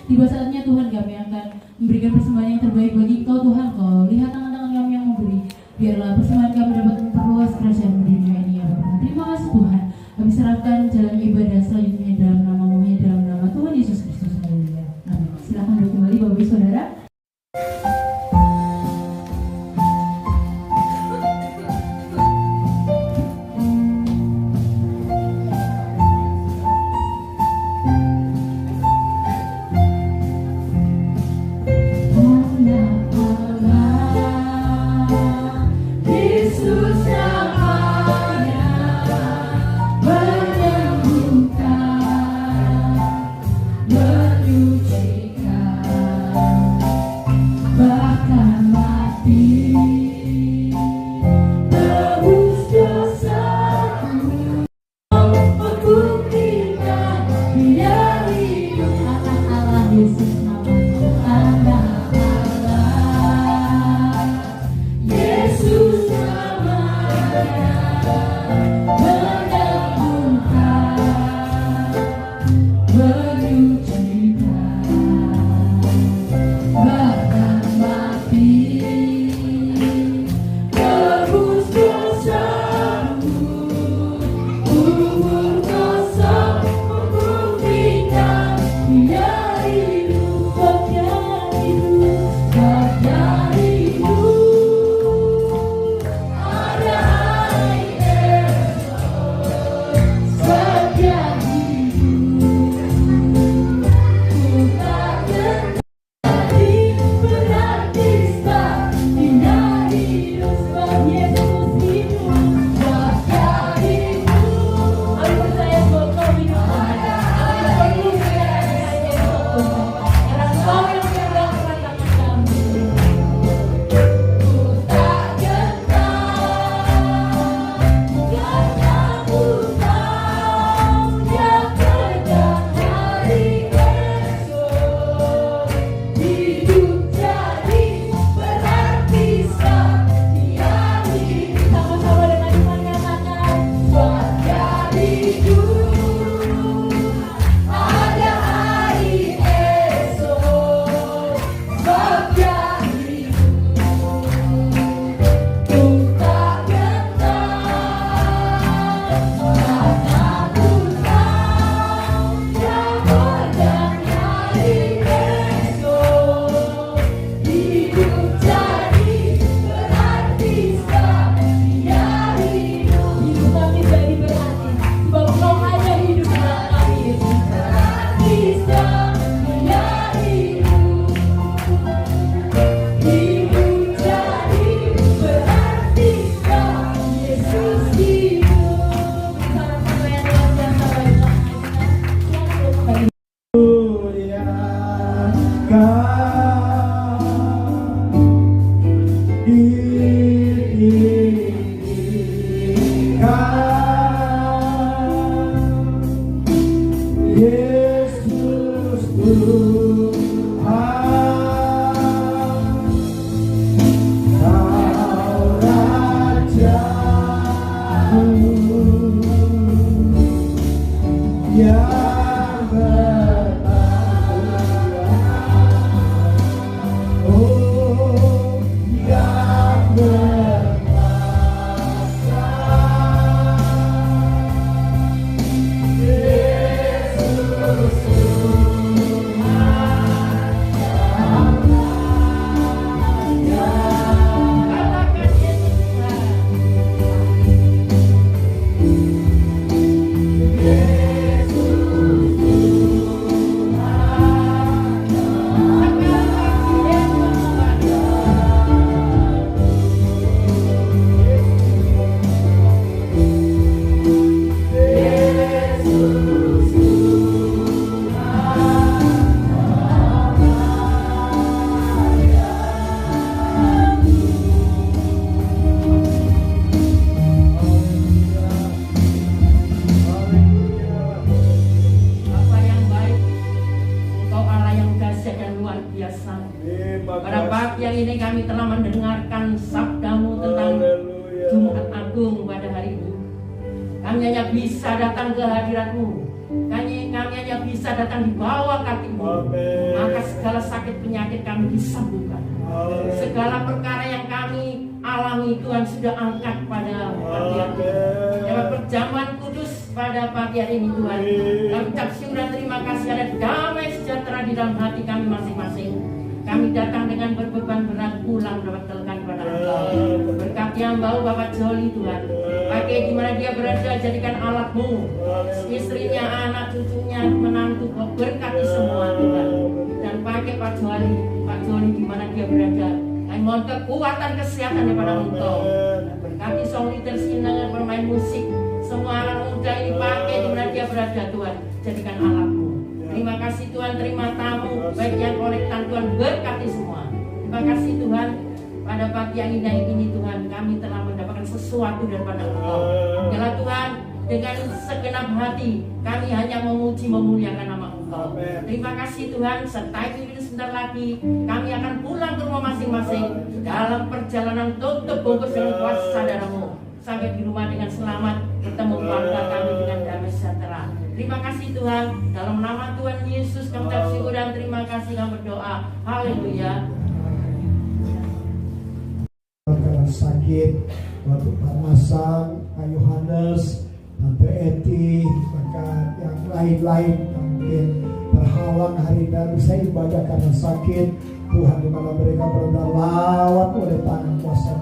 Tiba saatnya Tuhan, kami akan memberikan persembahan yang terbaik bagi Engkau Tuhan. Kau lihat tangan-tangan kami yang memberi, biarlah persembahan kami dapat memperluas kerajaan di dunia ini ya Bapak. Terima kasih Tuhan. Kami serahkan jalan ibadah selanjutnya dalam nama-Mu, dalam nama Tuhan Yesus Kristus. Haleluya. Amin. Silakan duduk kembali Bapak Ibu Saudara. Allah Yesus Tuhan, Kau Rajaku yang bertanggung, oh yang berkuasa. Yesus pada pagi yang ini kami telah mendengarkan sabdamu tentang Jumat Agung pada hari ini. Kami hanya bisa datang ke hadiratmu. Kami hanya bisa datang di bawah kakimu. Maka segala sakit penyakit kami disembuhkan. Segala perkara yang kami alami Tuhan sudah angkat pada pagi hari ini. Lewat perjamuan kudus pada pagi hari ini Tuhan, kami ucap syukur dan terima kasih ada damai sejahtera di dalam hati kami masing-masing. Kami datang dengan berbeban berat pulang berbekalkan pada Engkau. Berkati hamba Bapak Joli Tuhan, pakai di mana dia berada, jadikan alatmu, istrinya, anak cucunya, menantu, berkati semua Tuhan. Dan pakai Pak Joli di mana dia berada, kami mohon kekuatan kesehatan daripada Engkau. Berkati song leaders dengan bermain musik, semua anak muda ini pakai di mana dia berada Tuhan, jadikan alatmu. Terima kasih Tuhan, terima tamu, baik yang kolektan Tuhan, berkati semua. Terima kasih Tuhan, pada pagi yang indah ini Tuhan, kami telah mendapatkan sesuatu daripada Engkau. Biarlah Tuhan, dengan segenap hati, kami hanya memuji, memuliakan nama Engkau. Terima kasih Tuhan, sertai diri sebentar lagi, kami akan pulang ke rumah masing-masing, dalam perjalanan tutup bungkus dengan kuasa darah-Mu. Sampai di rumah dengan selamat, bertemu keluarga kami dengan damai sejahtera. Terima kasih Tuhan, dalam nama Tuhan Yesus kami ucap syukur dan terima kasih, kami berdoa. Haleluya. Karena sakit, waktu Parmasan, Pak Yohanes, Tante Eti, bahkan yang lain-lain yang mungkin terhalang hari ini bisa ibadah karena sakit. Tuhan di mana mereka berada, lawat oleh tangan kuasa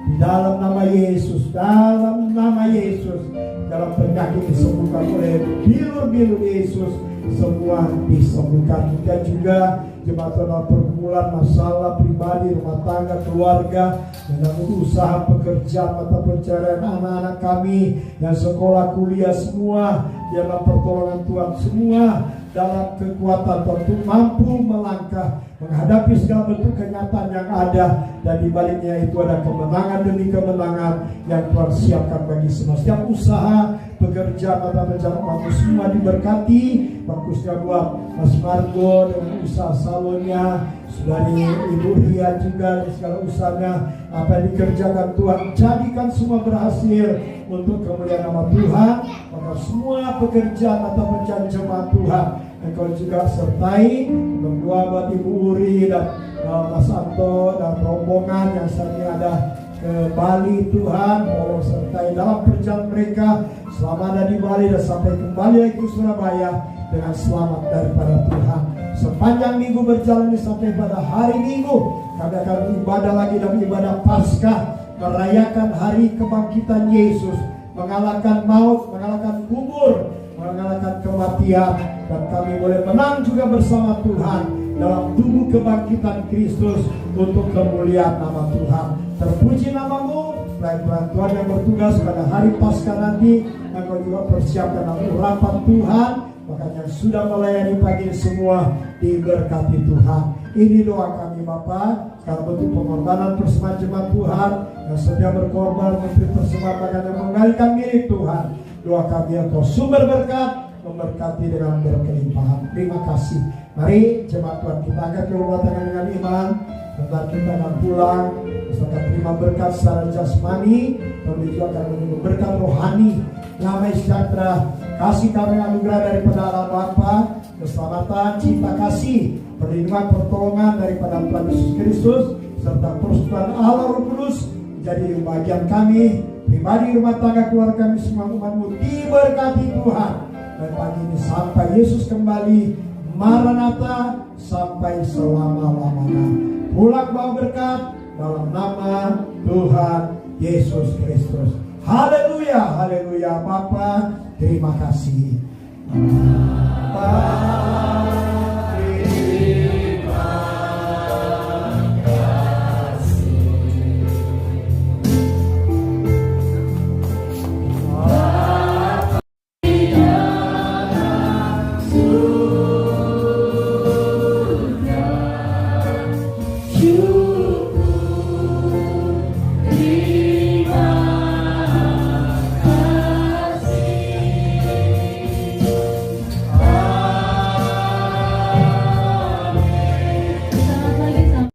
di dalam nama Yesus, dalam nama Yesus. Dalam penyakit disembuhkan oleh bilur-bilur Yesus, semua disembuhkan. Dan juga jemaat pergumulan, masalah pribadi, rumah tangga, keluarga, dengan usaha, pekerjaan, mata pencarian anak-anak kami yang sekolah, kuliah, semua dalam pertolongan Tuhan, semua dalam kekuatan Tuhan untuk mampu melangkah menghadapi segala bentuk kenyataan yang ada, dan di baliknya itu ada kemenangan demi kemenangan yang Tuhan siapkan bagi semua. Setiap usaha, pekerjaan, mata pencarian mampu semua diberkati. Bagusnya buat Mas Margo dengan usaha salonnya, saudari Ibu Ria juga dan segala usahanya, apa yang dikerjakan Tuhan jadikan semua berhasil untuk kemuliaan nama Tuhan. Maka semua pekerjaan atau pencarian jemaat Tuhan Engkau juga sertai. Berdoa buat Ibu Uri dan Mas Anto dan rombongan yang saat ini ada ke Bali. Tuhan tolong sertai dalam perjalanan mereka selama ada di Bali dan sampai kembali lagi ke Surabaya dengan selamat daripada Tuhan. Sepanjang minggu berjalan ini sampai pada hari Minggu kami akan ibadah lagi dalam ibadah Paskah, merayakan hari kebangkitan Yesus, mengalahkan maut, mengalahkan kubur, mengalahkan kematian, dan kami boleh menang juga bersama Tuhan dalam tubuh kebangkitan Kristus untuk kemuliaan nama Tuhan. Terpuji namamu, pelayan Tuhan yang bertugas pada hari Paskah nanti. Engkau juga persiapkan urapan Tuhan, bahkan yang sudah melayani pagi ini semua diberkati Tuhan. Ini doa kami Bapa, karena bentuk pengorbanan persembahan jemaat Tuhan yang sedia berkorban memberi persembahan bahkan yang mengalihkan milik Tuhan. Doa kami Engkau sumber berkat, memberkati dengan berkelimpahan. Terima kasih. Mari jemaat Tuhan kita angkat ke rumah tangga dengan iman. Bentar kita akan pulang, kita terima berkat secara jasmani, tapi juga akan menunggu berkat rohani, damai sejahtera, kasih karunia anugerah daripada Allah Bapa, keselamatan, cinta kasih, perlindungan pertolongan daripada Tuhan Yesus Kristus, serta persekutuan Allah Roh Kudus menjadi bagian kami, pribadi, rumah tangga, keluarga kami, semua umat-Mu diberkati Tuhan. Dan pagi ini sampai Yesus kembali, Maranatha, sampai selama-lamanya. Pulang bawa berkat dalam nama Tuhan Yesus Kristus. Haleluya, haleluya. Bapa, terima kasih.